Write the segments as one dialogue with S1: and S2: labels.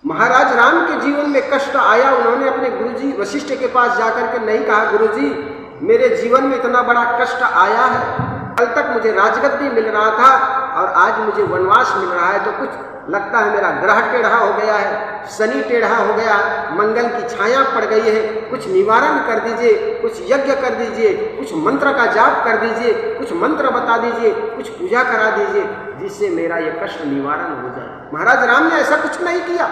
S1: महाराज राम के जीवन में कष्ट आया। उन्होंने अपने गुरुजी वशिष्ठ के पास जाकर के नहीं कहा, गुरुजी मेरे जीवन में इतना बड़ा कष्ट आया है, कल तक मुझे राजगद्दी मिल रहा था और आज मुझे वनवास मिल रहा है, तो कुछ लगता है मेरा ग्रह टेढ़ा हो गया है, शनि टेढ़ा हो गया, मंगल की छाया पड़ गई है, कुछ निवारण कर दीजिए, कुछ यज्ञ कर दीजिए, कुछ मंत्र का जाप कर दीजिए, कुछ मंत्र बता दीजिए, कुछ पूजा करा दीजिए, जिससे मेरा ये कष्ट निवारण हो जाए। महाराज राम ने ऐसा कुछ नहीं किया।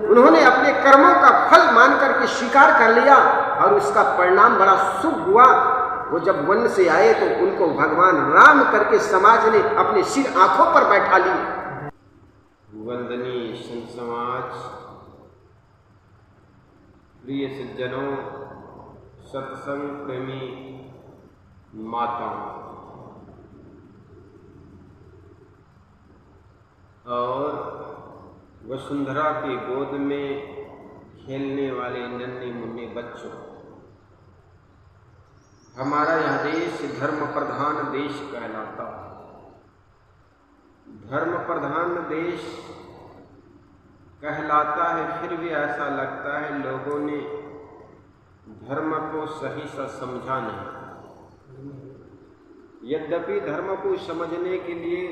S1: उन्होंने अपने कर्मों का फल मान करके स्वीकार कर लिया और उसका परिणाम बड़ा शुभ हुआ। वो जब वन से आए तो उनको भगवान राम करके समाज ने अपने सिर आंखों पर बैठा ली।
S2: वंदनीय संत समाज, प्रिय सज्जनों, सत्संग प्रेमी माताओं और वसुंधरा के गोद में खेलने वाले नन्हे मुन्ने बच्चों, हमारा यह देश धर्म प्रधान देश कहलाता है। धर्म प्रधान देश कहलाता है, फिर भी ऐसा लगता है लोगों ने धर्म को सही सा समझा नहीं। यद्यपि धर्म को समझने के लिए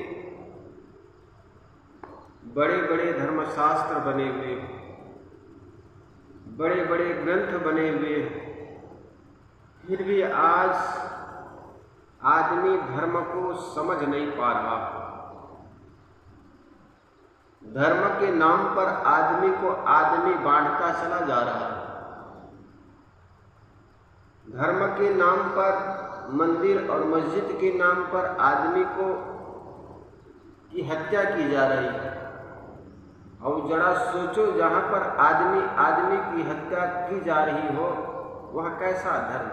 S2: बड़े बड़े धर्मशास्त्र बने हुए, बड़े बड़े ग्रंथ बने हुए, फिर भी आज आदमी धर्म को समझ नहीं पा रहा। धर्म के नाम पर आदमी को आदमी बांटता चला जा रहा है। धर्म के नाम पर, मंदिर और मस्जिद के नाम पर आदमी को की हत्या की जा रही है। और जरा सोचो, जहां पर आदमी आदमी की हत्या की जा रही हो, वह कैसा धर्म?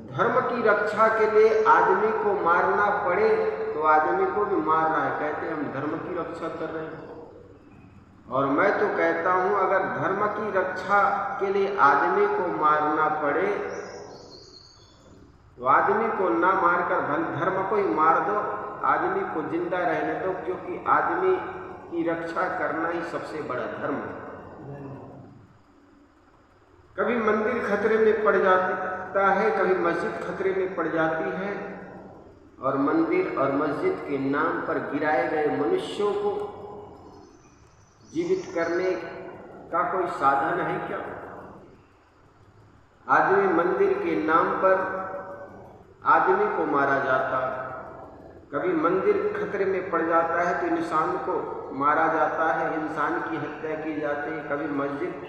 S2: धर्म की रक्षा के लिए आदमी को मारना पड़े तो आदमी को भी मार रहा है, कहते हम धर्म की रक्षा कर रहे हैं। और मैं तो कहता हूं, अगर धर्म की रक्षा के लिए आदमी को मारना पड़े तो आदमी को ना मारकर धर्म को ही मार दो, आदमी को जिंदा रहने दो, क्योंकि आदमी की रक्षा करना ही सबसे बड़ा धर्म है। कभी मंदिर खतरे में पड़ जाता है, कभी मस्जिद खतरे में पड़ जाती है, और मंदिर और मस्जिद के नाम पर गिराए गए मनुष्यों को जीवित करने का कोई साधन है क्या? आदमी मंदिर के नाम पर आदमी को मारा जाता, कभी मंदिर खतरे में पड़ जाता है तो इंसान को मारा जाता है, इंसान की हत्या की जाती है। कभी मस्जिद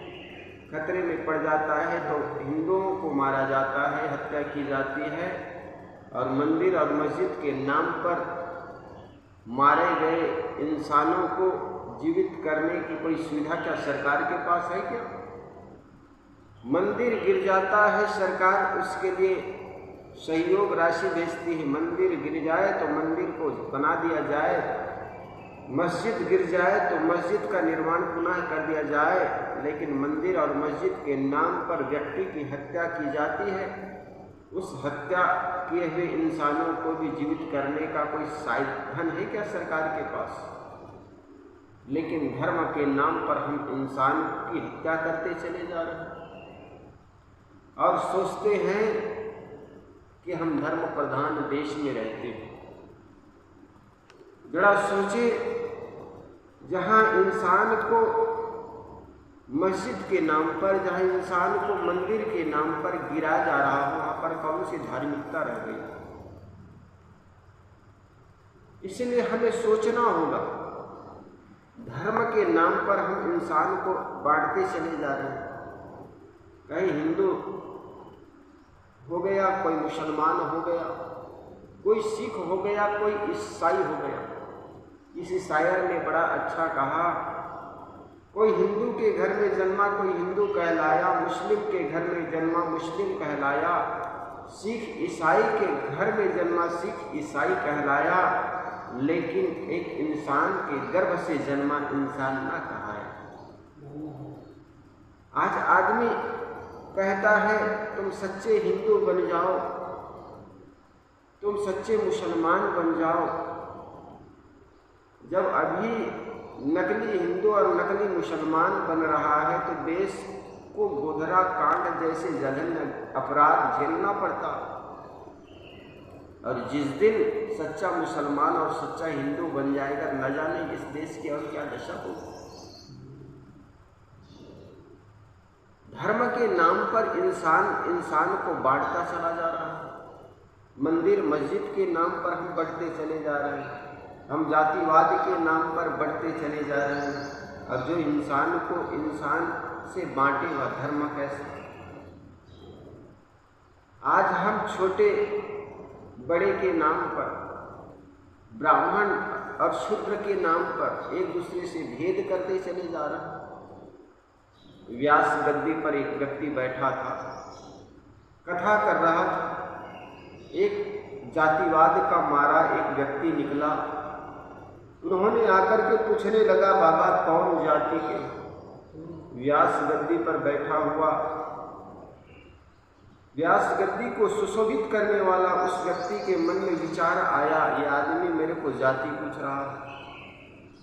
S2: खतरे में पड़ जाता है तो हिंदुओं को मारा जाता है, हत्या की जाती है। और मंदिर और मस्जिद के नाम पर मारे गए इंसानों को जीवित करने की कोई सुविधा क्या सरकार के पास है क्या? मंदिर गिर जाता है, सरकार उसके लिए सहयोग राशि भेजती है। मंदिर गिर जाए तो मंदिर को बना दिया जाए, मस्जिद गिर जाए तो मस्जिद का निर्माण पुनः कर दिया जाए। लेकिन मंदिर और मस्जिद के नाम पर व्यक्ति की हत्या की जाती है। उस हत्या किए हुए इंसानों को भी जीवित करने का कोई साधन है क्या सरकार के पास? लेकिन धर्म के नाम पर हम इंसान की हत्या करते चले जा रहे हैं और सोचते हैं कि हम धर्म प्रधान देश में रहते हैं। जरा सोचे, जहां इंसान को मस्जिद के नाम पर, जहां इंसान को मंदिर के नाम पर गिराया जा रहा हो, वहां पर कौन सी धार्मिकता रह गई? इसलिए हमें सोचना होगा, धर्म के नाम पर हम इंसान को बांटते चले जा रहे हैं। कहीं हिंदू हो गया, कोई मुसलमान हो गया, कोई सिख हो गया, कोई ईसाई हो गया। किसी शायर ने बड़ा अच्छा कहा, कोई हिंदू के घर में जन्मा कोई हिंदू कहलाया, मुस्लिम के घर में जन्मा मुस्लिम कहलाया, सिख ईसाई के घर में जन्मा सिख ईसाई कहलाया, लेकिन एक इंसान के गर्भ से जन्मा इंसान ना कहा है। आज आदमी कहता है तुम सच्चे हिंदू बन जाओ, तुम सच्चे मुसलमान बन जाओ, जब अभी नकली हिंदू और नकली मुसलमान बन रहा है तो देश को गोधरा कांड जैसे जघन्य अपराध झेलना पड़ता। और जिस दिन सच्चा मुसलमान और सच्चा हिंदू बन जाएगा, न जाने इस देश की और क्या दशा होगी। धर्म के नाम पर इंसान को बांटता चला जा रहा है। मंदिर मस्जिद के नाम पर हम बढ़ते चले जा रहे हैं, हम जातिवाद के नाम पर बढ़ते चले जा रहे हैं। अब जो इंसान को इंसान से बांटे वह धर्म कैसे? आज हम छोटे बड़े के नाम पर, ब्राह्मण और शूद्र के नाम पर एक दूसरे से भेद करते चले जा रहे हैं। व्यास गद्दी पर एक व्यक्ति बैठा था, कथा कर रहा था। एक जातिवाद का मारा एक व्यक्ति निकला, उन्होंने आकर के पूछने लगा, बाबा कौन जाति के? व्यास गद्दी पर बैठा हुआ, व्यास गद्दी को सुशोभित करने वाला उस व्यक्ति के मन में विचार आया, ये आदमी मेरे को जाति पूछ रहा है।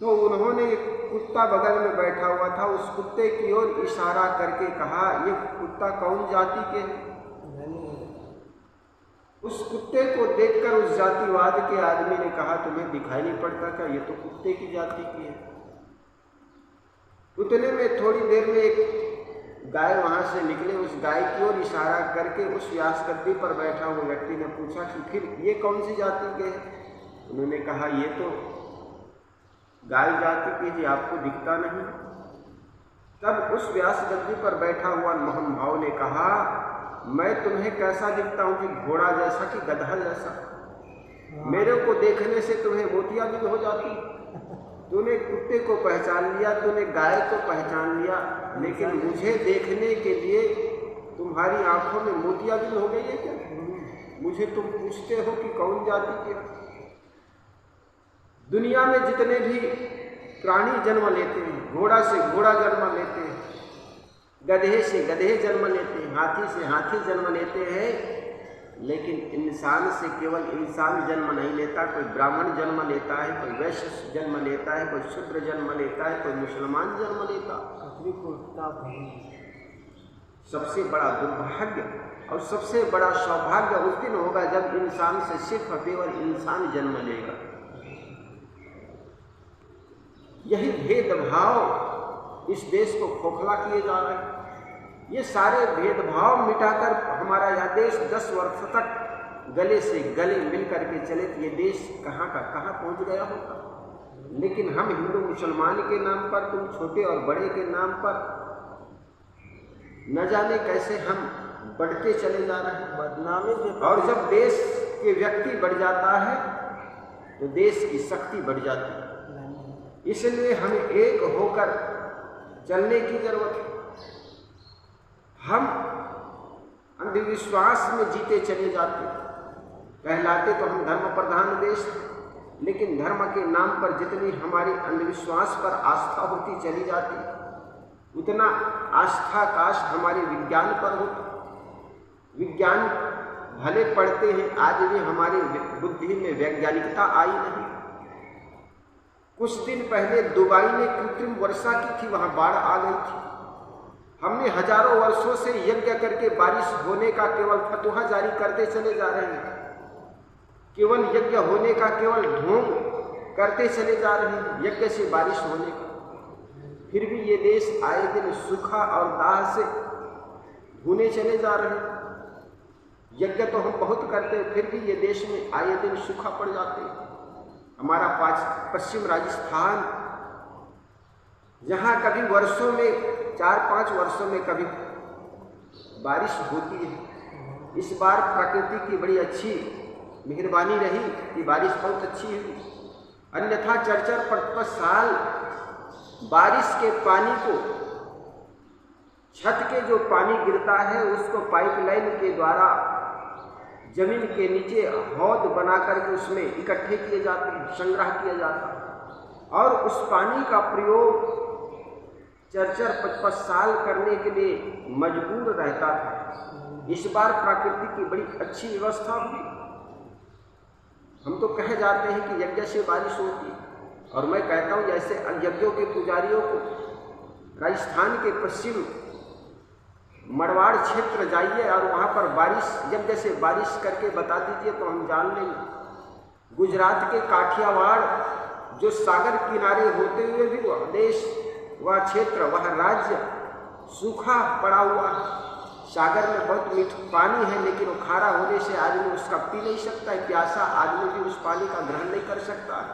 S2: तो उन्होंने एक कुत्ता बगल में बैठा हुआ था, उस कुत्ते की ओर इशारा करके कहा, ये कुत्ता कौन जाति के है? उस कुत्ते को देखकर उस जातिवाद के आदमी ने कहा, तुम्हें दिखाई नहीं पड़ता क्या? ये तो कुत्ते की जाति की है। उतने में थोड़ी देर में एक गाय वहां से निकले, उस गाय की ओर इशारा करके उस व्यास गद्दी पर बैठा हुआ व्यक्ति ने पूछा कि फिर ये कौन सी जाति के हैं? उन्होंने कहा, ये तो गाय जाति की जी, आपको दिखता नहीं? तब उस व्यास गद्दी पर बैठा हुआ मोहन भाव ने कहा, मैं तुम्हें कैसा दिखता हूं कि घोड़ा जैसा कि गधा जैसा? मेरे को देखने से तुम्हें मोतियाबिंद हो जाती। तूने कुत्ते को पहचान लिया, तूने गाय को पहचान लिया, लेकिन मुझे देखने के लिए तुम्हारी आंखों में मोतियाबिंद हो गई है क्या? मुझे तुम पूछते हो कि कौन जाति के? दुनिया में जितने भी प्राणी जन्म लेते हैं, घोड़ा से घोड़ा जन्म लेते हैं, गधे से गधे जन्म लेते हैं, हाथी से हाथी जन्म लेते हैं, लेकिन इंसान से केवल इंसान जन्म नहीं लेता। कोई ब्राह्मण जन्म लेता है, कोई वैश्य जन्म लेता है, कोई शूद्र जन्म लेता है, कोई मुसलमान जन्म लेता। सबसे बड़ा दुर्भाग्य और सबसे बड़ा सौभाग्य उस दिन होगा जब इंसान से सिर्फ केवल इंसान जन्म लेगा। यही भेदभाव इस देश को खोखला किए जा रहे हैं। ये सारे भेदभाव मिटाकर हमारा यह देश 10 वर्ष तक गले से गले मिल करके चले तो ये देश कहाँ का कहाँ पहुँच गया होता। लेकिन हम हिंदू मुसलमान के नाम पर, तुम छोटे और बड़े के नाम पर न जाने कैसे हम बढ़ते चले जा रहे हैं, बदनामी से। और जब देश के व्यक्ति बढ़ जाता है तो देश की शक्ति बढ़ जाती है। इसलिए हमें एक होकर चलने की जरूरत है। हम अंधविश्वास में जीते चले जाते, कहलाते तो हम धर्म प्रधान देश, लेकिन धर्म के नाम पर जितनी हमारी अंधविश्वास पर आस्था होती चली जाती, उतना आस्था काश हमारे विज्ञान पर हो। विज्ञान भले पढ़ते हैं, आज भी हमारी बुद्धि में वैज्ञानिकता आई नहीं। कुछ दिन पहले दुबई में कृत्रिम वर्षा की थी, वहां बाढ़ आ गई थी। हमने हजारों वर्षों से यज्ञ करके बारिश होने का केवल फतवा जारी करते चले जा रहे हैं, केवल यज्ञ होने का केवल ढोंग करते चले जा रहे हैं, यज्ञ से बारिश होने का। फिर भी ये देश आए दिन सूखा और दाह से भूने चले जा रहे हैं। यज्ञ तो हम बहुत करते हैं, फिर भी ये देश में आए दिन सूखा पड़ जाते हैं। हमारा पश्चिम राजस्थान, जहाँ कभी वर्षों में 4-5 वर्षों में कभी बारिश होती है, इस बार प्रकृति की बड़ी अच्छी मेहरबानी रही कि बारिश बहुत अच्छी हुई। अन्यथा 4-5 साल बारिश के पानी को, छत के जो पानी गिरता है उसको पाइपलाइन के द्वारा जमीन के नीचे हौद बना करके उसमें इकट्ठे किए जाते हैं, संग्रह किया जाता है, और उस पानी का प्रयोग 4-5 साल करने के लिए मजबूर रहता था। इस बार प्रकृति की बड़ी अच्छी व्यवस्था हुई। हम तो कह जाते हैं कि यज्ञ से बारिश होती है,
S1: और मैं कहता हूँ जैसे यज्ञों के पुजारियों को राजस्थान के पश्चिम मड़वाड़ क्षेत्र जाइए और वहाँ पर बारिश जब जैसे बारिश करके बता दीजिए तो हम जान लेंगे। गुजरात के काठियावाड़ जो सागर किनारे होते हुए भी वह देश, वह क्षेत्र, वह राज्य सूखा पड़ा हुआ है। सागर में बहुत मीठा पानी है लेकिन वो खारा होने से आदमी उसका पी नहीं सकता है, प्यासा आदमी भी उस पानी का ग्रहण नहीं कर सकता है।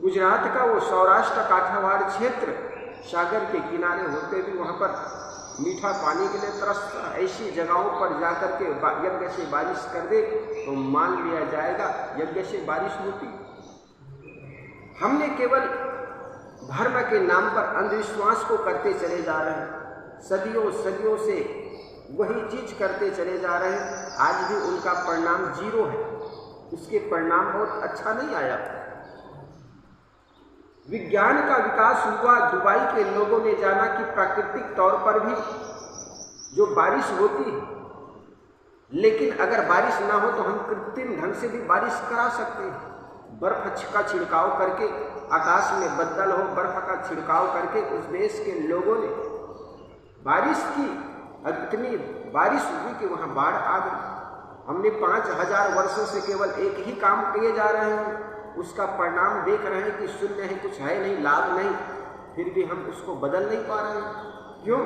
S1: गुजरात का वो सौराष्ट्र काठियावाड़ क्षेत्र सागर के किनारे होते भी वहाँ पर मीठा पानी के लिए तरसता। ऐसी जगहों पर जाकर के यज्ञ से बारिश कर दे तो मान लिया जाएगा यज्ञ से बारिश होती। हमने केवल धर्म के नाम पर अंधविश्वास को करते चले जा रहे हैं, सदियों सदियों से वही चीज करते चले जा रहे हैं। आज भी उनका परिणाम जीरो है, उसके परिणाम बहुत अच्छा नहीं आया। विज्ञान का विकास हुआ, दुबई के लोगों ने जाना कि प्राकृतिक तौर पर भी जो बारिश होती है, लेकिन अगर बारिश ना हो तो हम कृत्रिम ढंग से भी बारिश करा सकते हैं। बर्फ का छिड़काव करके, आकाश में बदल हो, बर्फ का छिड़काव करके उस देश के लोगों ने बारिश की, इतनी बारिश हुई कि वहाँ बाढ़ आ गई। हमने 5000 वर्षों से केवल एक ही काम किए जा रहे हैं, उसका परिणाम देख रहे हैं कि शून्य है, कुछ है नहीं, लाभ नहीं, फिर भी हम उसको बदल नहीं पा रहे हैं। क्यों?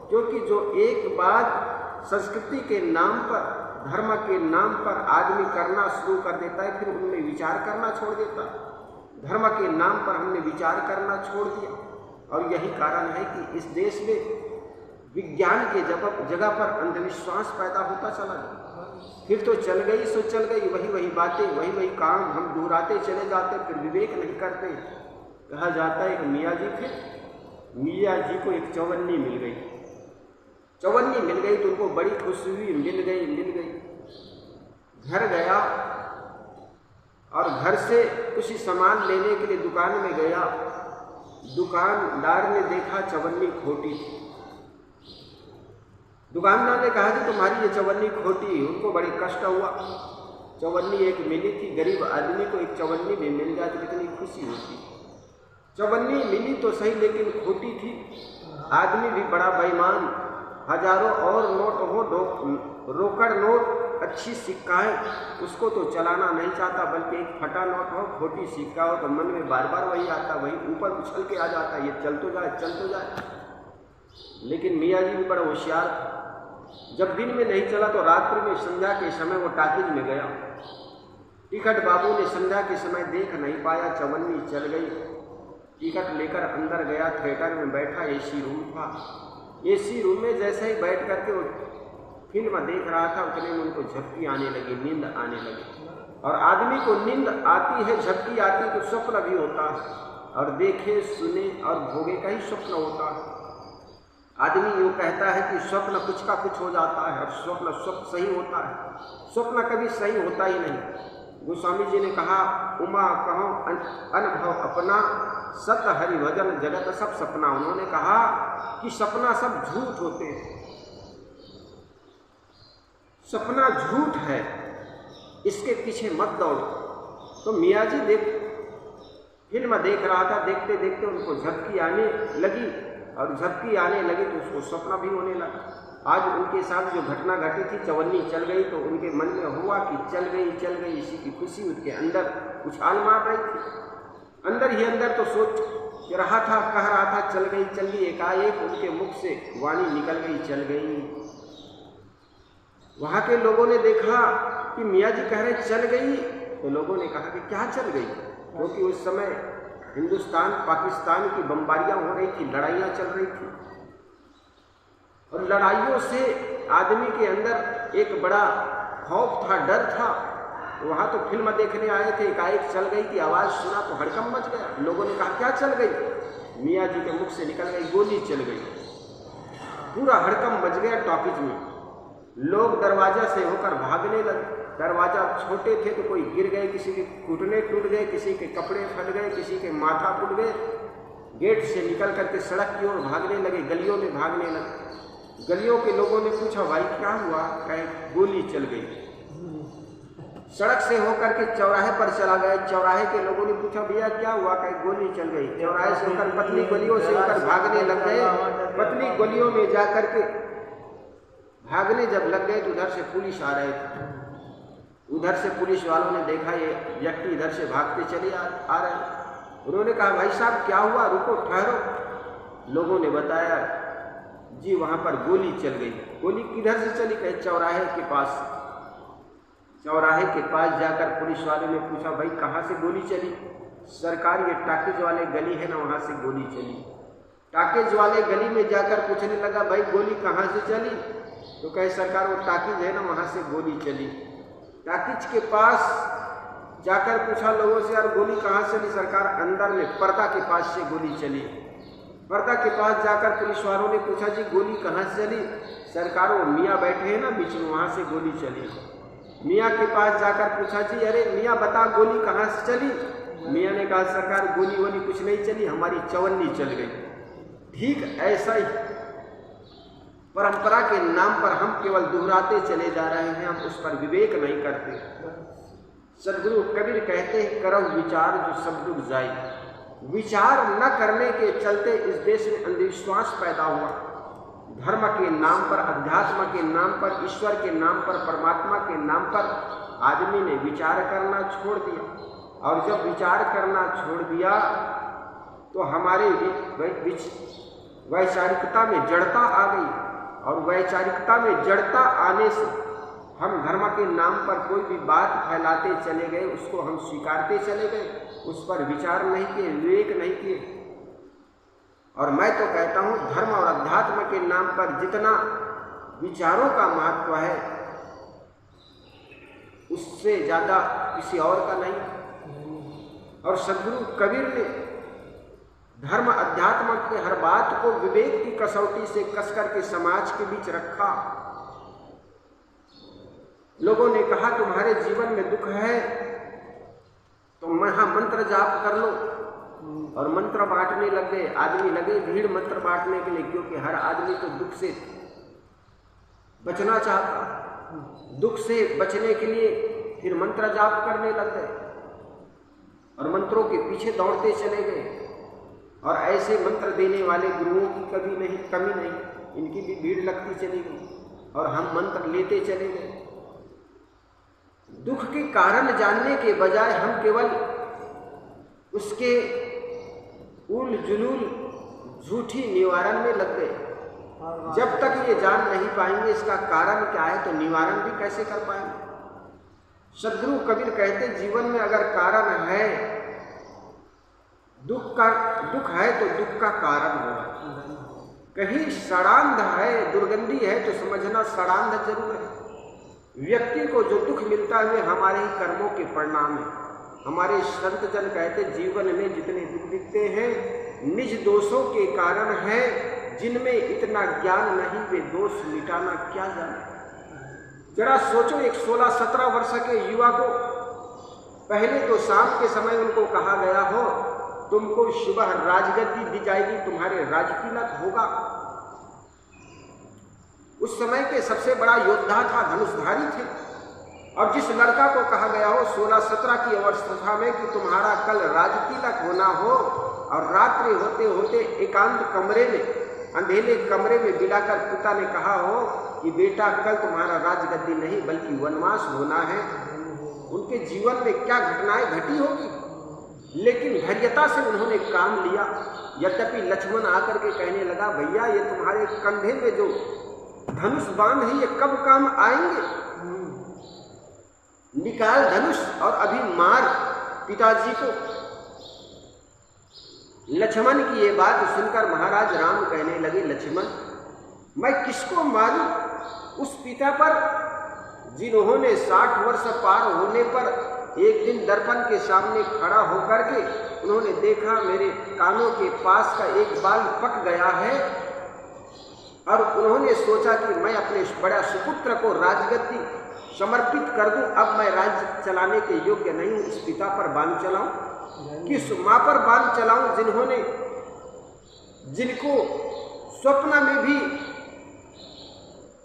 S1: क्योंकि जो एक बात संस्कृति के नाम पर, धर्म के नाम पर आदमी करना शुरू कर देता है, फिर उनमें विचार करना छोड़ देता है। धर्म के नाम पर हमने विचार करना छोड़ दिया और यही कारण है कि इस देश में विज्ञान के जगह पर अंधविश्वास पैदा होता चला गया। फिर तो चल गई सो चल गई, वही वही बातें, वही वही काम हम दोहराते चले जाते, फिर विवेक नहीं करते। कहा जाता है एक मियाँ जी थे, मियाँ जी को एक चौवन्नी मिल गई। चौवन्नी मिल गई तो उनको बड़ी खुशी हुई, मिल गई। घर गया और घर से कुछ सामान लेने के लिए दुकान में गया। दुकानदार ने देखा चवन्नी खोटी थी। दुकानदार ने कहा कि तुम्हारी ये चवन्नी खोटी। उनको बड़ी कष्ट हुआ। चवन्नी एक मिली थी, गरीब आदमी को एक चवन्नी भी मिल जाए तो कितनी खुशी होती। चवन्नी मिली तो सही लेकिन खोटी थी। आदमी भी बड़ा बेईमान, हजारों और नोट हो, रोकड़ नोट, अच्छी सिक्काएं, उसको तो चलाना नहीं चाहता, बल्कि एक फटा नोट हो, खोटी सिक्का हो तो मन में बार बार वही आता, वही ऊपर उछल के आ जाता, ये चल तो जाए। लेकिन मियाँ जी भी बड़ा होशियार था। जब दिन में नहीं चला तो रात्रि में संध्या के समय वो टाकीज में गया। टिकट बाबू ने संध्या के समय देख नहीं पाया, चवन्नी चल गई। टिकट लेकर अंदर गया, थिएटर में बैठा, एसी रूम था। एसी रूम में जैसे ही बैठ करके वो फिल्म देख रहा था, उतने में उनको झपकी आने लगी, नींद आने लगी। और आदमी को नींद आती है, झपकी आती है तो स्वप्न भी होता है, और देखे सुने और भोगे का ही स्वप्न होता है। आदमी यूँ कहता है कि स्वप्न कुछ का कुछ हो जाता है और स्वप्न सही होता है। स्वप्न कभी सही होता ही नहीं। गोस्वामी जी ने कहा, उमा कहो अनुभव अपना, सत हरि भजन जगत सब सपना। उन्होंने कहा कि सपना सब झूठ होते हैं, सपना झूठ है, इसके पीछे मत दौड़ो। तो मियाँ जी फिल्म देख रहा था, देखते देखते उनको झपकी आने लगी, और झपकी आने लगी तो उसको सपना भी होने लगा। आज उनके साथ जो घटना घटी थी, चवन्नी चल गई, तो उनके मन में हुआ कि चल गई, इसी की खुशी उनके अंदर उछाल मार रही थी। अंदर ही अंदर तो सोच रहा था, कह रहा था चल गई। एकाएक उनके मुख से वाणी निकल गई, चल गई। वहाँ के लोगों ने देखा कि मियाँ जी कह रहे चल गई, तो लोगों ने कहा कि क्या चल गई, क्योंकि उस समय हिंदुस्तान पाकिस्तान की बमबारियां हो रही थी, लड़ाइयाँ चल रही थी, और लड़ाइयों से आदमी के अंदर एक बड़ा खौफ था, डर था। वहाँ तो फिल्म देखने आए थे, एकाएक चल गई की आवाज़ सुना तो हड़कंप मच गया। लोगों ने कहा क्या चल गई? मियाँ जी के मुख से निकल गई, गोली चल गई। पूरा हड़कंप मच गया टॉकीज में। लोग दरवाजा से होकर भागने लगे। दरवाजा छोटे थे तो कोई गिर गए, किसी के घुटने टूट गए, किसी के कपड़े फट गए, किसी के माथा फूट गए। गेट से निकल करके सड़क की ओर भागने लगे, गलियों में भागने लगे। गलियों के लोगों ने पूछा भाई क्या हुआ? कहे गोली चल गई। सड़क से होकर के चौराहे पर चला गया। चौराहे के लोगों ने पूछा भैया क्या हुआ, कहीं गोली चल गई। चौराहे से होकर पतली गलियों से होकर भागने लग गए। पतली गलियों में जाकर के भागने जब लग गए तो उधर से पुलिस आ रहे थे। उधर से पुलिस वालों ने देखा ये व्यक्ति इधर से भागते चले आ रहे। उन्होंने कहा भाई साहब क्या हुआ, रुको ठहरो। लोगों ने बताया जी वहां पर गोली चल गई। गोली किधर से चली, कहे चौराहे के पास। चौराहे के पास जाकर पुलिस वाले ने पूछा भाई कहाँ से गोली चली। सरकार ये टाकेज वाले गली है ना, वहां से गोली चली। टाकेज वाले गली में जाकर पूछने लगा भाई गोली कहाँ से चली, तो कहे सरकार वो टाकेज है ना, वहां से गोली चली। टाकेज के पास जाकर पूछा लोगों से यार गोली कहाँ से चली, सरकार अंदर में पर्दा के पास से गोली चली। पर्दा के पास जाकर पुलिस वालों ने पूछा जी गोली कहाँ से चली, सरकार वो मियाँ बैठे हैं ना बीच में, वहां से गोली चली। मियाँ के पास जाकर पूछा जी अरे मियाँ बता गोली कहाँ से चली। मियाँ ने कहा सरकार गोली वोली कुछ नहीं चली, हमारी चवन्नी चल गई। ठीक ऐसा ही परंपरा के नाम पर हम केवल दोहराते चले जा रहे हैं, हम उस पर विवेक नहीं करते। सदगुरु कबीर कहते हैं करो विचार जो सब डूब जाए। विचार न करने के चलते इस देश में अंधविश्वास पैदा हुआ। धर्म के नाम पर, अध्यात्म के नाम पर, ईश्वर के नाम पर, परमात्मा के नाम पर आदमी ने विचार करना छोड़ दिया। और जब विचार करना छोड़ दिया तो हमारे वैचारिकता में जड़ता आ गई। और वैचारिकता में जड़ता आने से हम धर्म के नाम पर कोई भी बात फैलाते चले गए, उसको हम स्वीकारते चले गए, उस पर विचार नहीं किए, विवेक नहीं किए। और मैं तो कहता हूँ धर्म और अध्यात्म के नाम पर जितना विचारों का महत्व है उससे ज्यादा किसी और का नहीं। और सदगुरु कबीर ने धर्म अध्यात्म के हर बात को विवेक की कसौटी से कसकर के समाज के बीच रखा। लोगों ने कहा तुम्हारे जीवन में दुख है तो महामंत्र जाप कर लो, और मंत्र बांटने लग गए। आदमी लगे भीड़ मंत्र बांटने के लिए, क्योंकि हर आदमी तो दुख से बचना चाहता। दुख से बचने के लिए फिर मंत्र जाप करने लग गए और मंत्रों के पीछे दौड़ते चले गए। और ऐसे मंत्र देने वाले गुरुओं की कभी नहीं कमी नहीं, इनकी भी भीड़ लगती चली गई और हम मंत्र लेते चले गए। दुख के कारण जानने के बजाय हम केवल उसके उल जुलूल झूठी निवारण में लग गए। जब तक ये जान नहीं पाएंगे इसका कारण क्या है तो निवारण भी कैसे कर पाएंगे। सदगुरु कबीर कहते जीवन में अगर कारण है, दुख है तो दुख का कारण होगा। कहीं सड़ांध है, दुर्गंधी है तो समझना सड़ांध जरूर है। व्यक्ति को जो दुख मिलता है हमारे ही कर्मों के परिणाम है। हमारे संत जन कहते जीवन में जितने दुख दिखते हैं निज दोषों के कारण है, जिनमें इतना ज्ञान नहीं वे दोष मिटाना क्या जाने। जरा सोचो एक 16-17 वर्ष के युवा को पहले तो शाम के समय उनको कहा गया हो तुमको सुबह राजगद्दी दी जाएगी, तुम्हारे राजतिलक होगा। उस समय के सबसे बड़ा योद्धा था, धनुषधारी थे। और जिस लड़का को कहा गया हो 16-17 की अवस्था में कि तुम्हारा कल राजतिलक होना हो, और रात्रि होते होते एकांत कमरे में, अंधेरे कमरे में बिलाकर पिता ने कहा हो कि बेटा कल तुम्हारा राजगद्दी नहीं बल्कि वनवास होना है, उनके जीवन में क्या घटनाएं घटी होगी। लेकिन धैर्यता से उन्होंने काम लिया। यद्यपि लक्ष्मण आकर के कहने लगा भैया ये तुम्हारे कंधे में जो धनुष बाण है ये कब काम आएंगे, निकाल धनुष और अभी मार पिताजी को। लक्ष्मण की ये बात सुनकर महाराज राम कहने लगे लक्ष्मण मैं किसको मारूं, उस पिता पर जिन्होंने 60 वर्ष पार होने पर एक दिन दर्पण के सामने खड़ा होकर के उन्होंने देखा मेरे कानों के पास का एक बाल पक गया है, और उन्होंने सोचा कि मैं अपने बड़ा सुपुत्र को राजगद्दी समर्पित कर दूं। अब मैं राज्य चलाने के योग्य नहीं हूं, इस पिता पर बाण चलाऊं, किस मां पर बाण चलाऊं जिनको स्वप्न में भी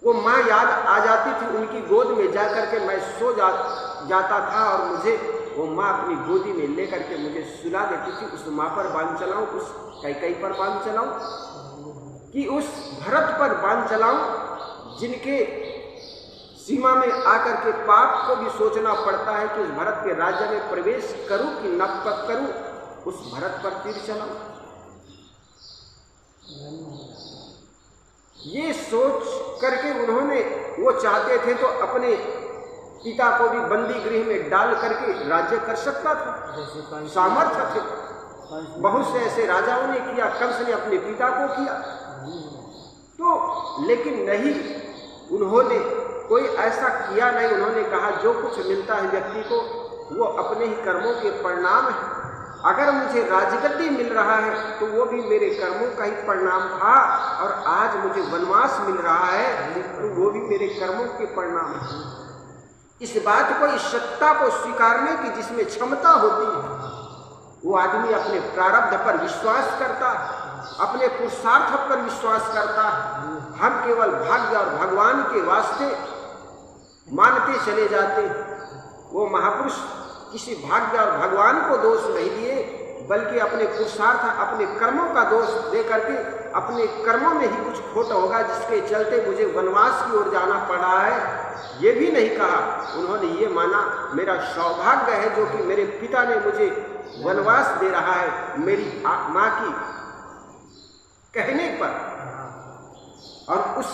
S1: वो माँ याद आ जाती थी, उनकी गोद में जा करके मैं सो जाता था और मुझे वो माँ अपनी गोदी में लेकर के मुझे सुला देती थी। उस माँ पर बांध चलाऊं, उस कैकई पर बांध चलाऊं कि उस भरत पर बांध चलाऊं, जिनके सीमा में आकर के पाप को भी सोचना पड़ता है कि उस भरत के राज्य में प्रवेश करूं कि न करूं, उस भरत पर तीर चलाऊं। ये सोच करके उन्होंने, वो चाहते थे तो अपने पिता को भी बंदी गृह में डाल करके राज्य कर सकता था, सामर्थ्य थे। बहुत से ऐसे राजाओं ने किया, कंस ने अपने पिता को किया तो, लेकिन नहीं, उन्होंने कोई ऐसा किया नहीं। उन्होंने कहा जो कुछ मिलता है व्यक्ति को वो अपने ही कर्मों के परिणाम है। अगर मुझे राजगद्दी मिल रहा है तो वो भी मेरे कर्मों का ही परिणाम था, और आज मुझे वनवास मिल रहा है तो वो भी मेरे कर्मों के परिणाम है। इस बात को, इस सत्ता को स्वीकारने की जिसमें क्षमता होती है, वो आदमी अपने प्रारब्ध पर विश्वास करता है, अपने पुरुषार्थ पर विश्वास करता है। हम केवल भाग्य और भगवान के वास्ते मानते चले जाते। वो महापुरुष किसी भाग्य और भगवान को दोष नहीं दिए, बल्कि अपने पुरुषार्थ, अपने कर्मों का दोष दे करके अपने कर्मों में ही कुछ खोट होगा जिसके चलते मुझे वनवास की ओर जाना पड़ा है, ये भी नहीं कहा। उन्होंने ये माना मेरा सौभाग्य है जो कि मेरे पिता ने मुझे वनवास दे रहा है मेरी माँ की कहने पर, और उस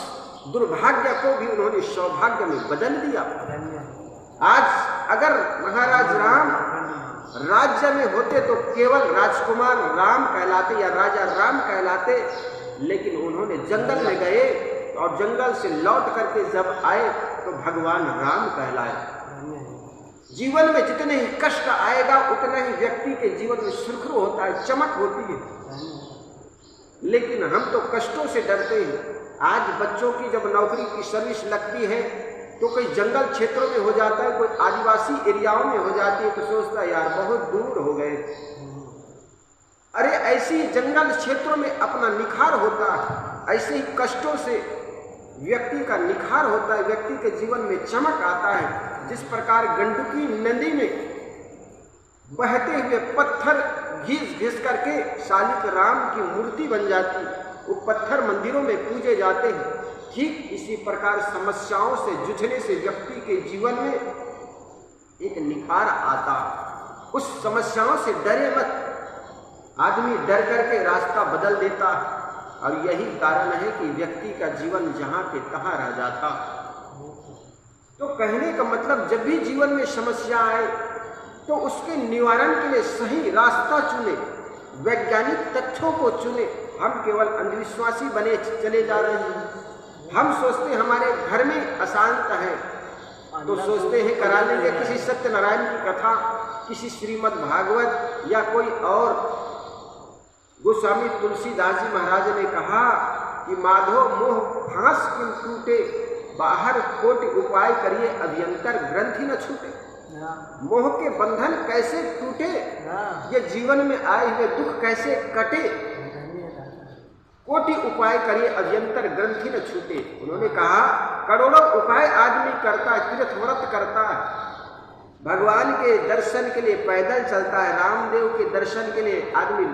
S1: दुर्भाग्य को भी उन्होंने सौभाग्य में बदल दिया। आज अगर महाराज राम राज्य में होते तो केवल राजकुमार राम कहलाते या राजा राम कहलाते, लेकिन उन्होंने जंगल में गए और जंगल से लौट करके जब आए तो भगवान राम कहलाए। जीवन में जितने ही कष्ट आएगा उतना ही व्यक्ति के जीवन में सुरखरू होता है, चमक होती है। लेकिन हम तो कष्टों से डरते हैं। आज बच्चों की जब नौकरी की सर्विस लगती है तो कोई जंगल क्षेत्रों में हो जाता है, कोई आदिवासी एरियाओं में हो जाती है तो सोचता है यार बहुत दूर हो गए। अरे ऐसी जंगल क्षेत्रों में अपना निखार होता है, ऐसे ही कष्टों से व्यक्ति का निखार होता है, व्यक्ति के जीवन में चमक आता है। जिस प्रकार गंडकी नदी में बहते हुए पत्थर घिस घिस करके शालिक राम की मूर्ति बन जाती, वो पत्थर मंदिरों में पूजे जाते हैं, ठीक इसी प्रकार समस्याओं से जूझने से व्यक्ति के जीवन में एक निखार आता। उस समस्याओं से डरे मत, आदमी डर करके रास्ता बदल देता, और यही कारण है कि व्यक्ति का जीवन जहां के तहां रह जाता। तो कहने का मतलब, जब भी जीवन में समस्या आए तो उसके निवारण के लिए सही रास्ता चुने, वैज्ञानिक तथ्यों को चुने। हम केवल अंधविश्वासी बने चले जा रहे हैं। हम सोचते हैं हमारे घर में अशांत है तो सोचते हैं करा लेंगे किसी सत्यनारायण की कथा, किसी श्रीमद् भागवत या कोई और। गोस्वामी तुलसीदास जी महाराज ने कहा कि माधो मोह फांस क्यों टूटे, बाहर कोटि उपाय करिए अभ्यंतर ग्रंथि न छूटे। मोह के बंधन कैसे टूटे, ये जीवन में आए हुए दुख कैसे कटे, कोटि उपाय करिए अभ्यंतर ग्रंथि न छूटे। उन्होंने कहा करोड़ों उपाय आदमी करता है, तीर्थ व्रत करता है, भगवान के दर्शन के लिए पैदल चलता है, रामदेव के दर्शन के लिए आदमी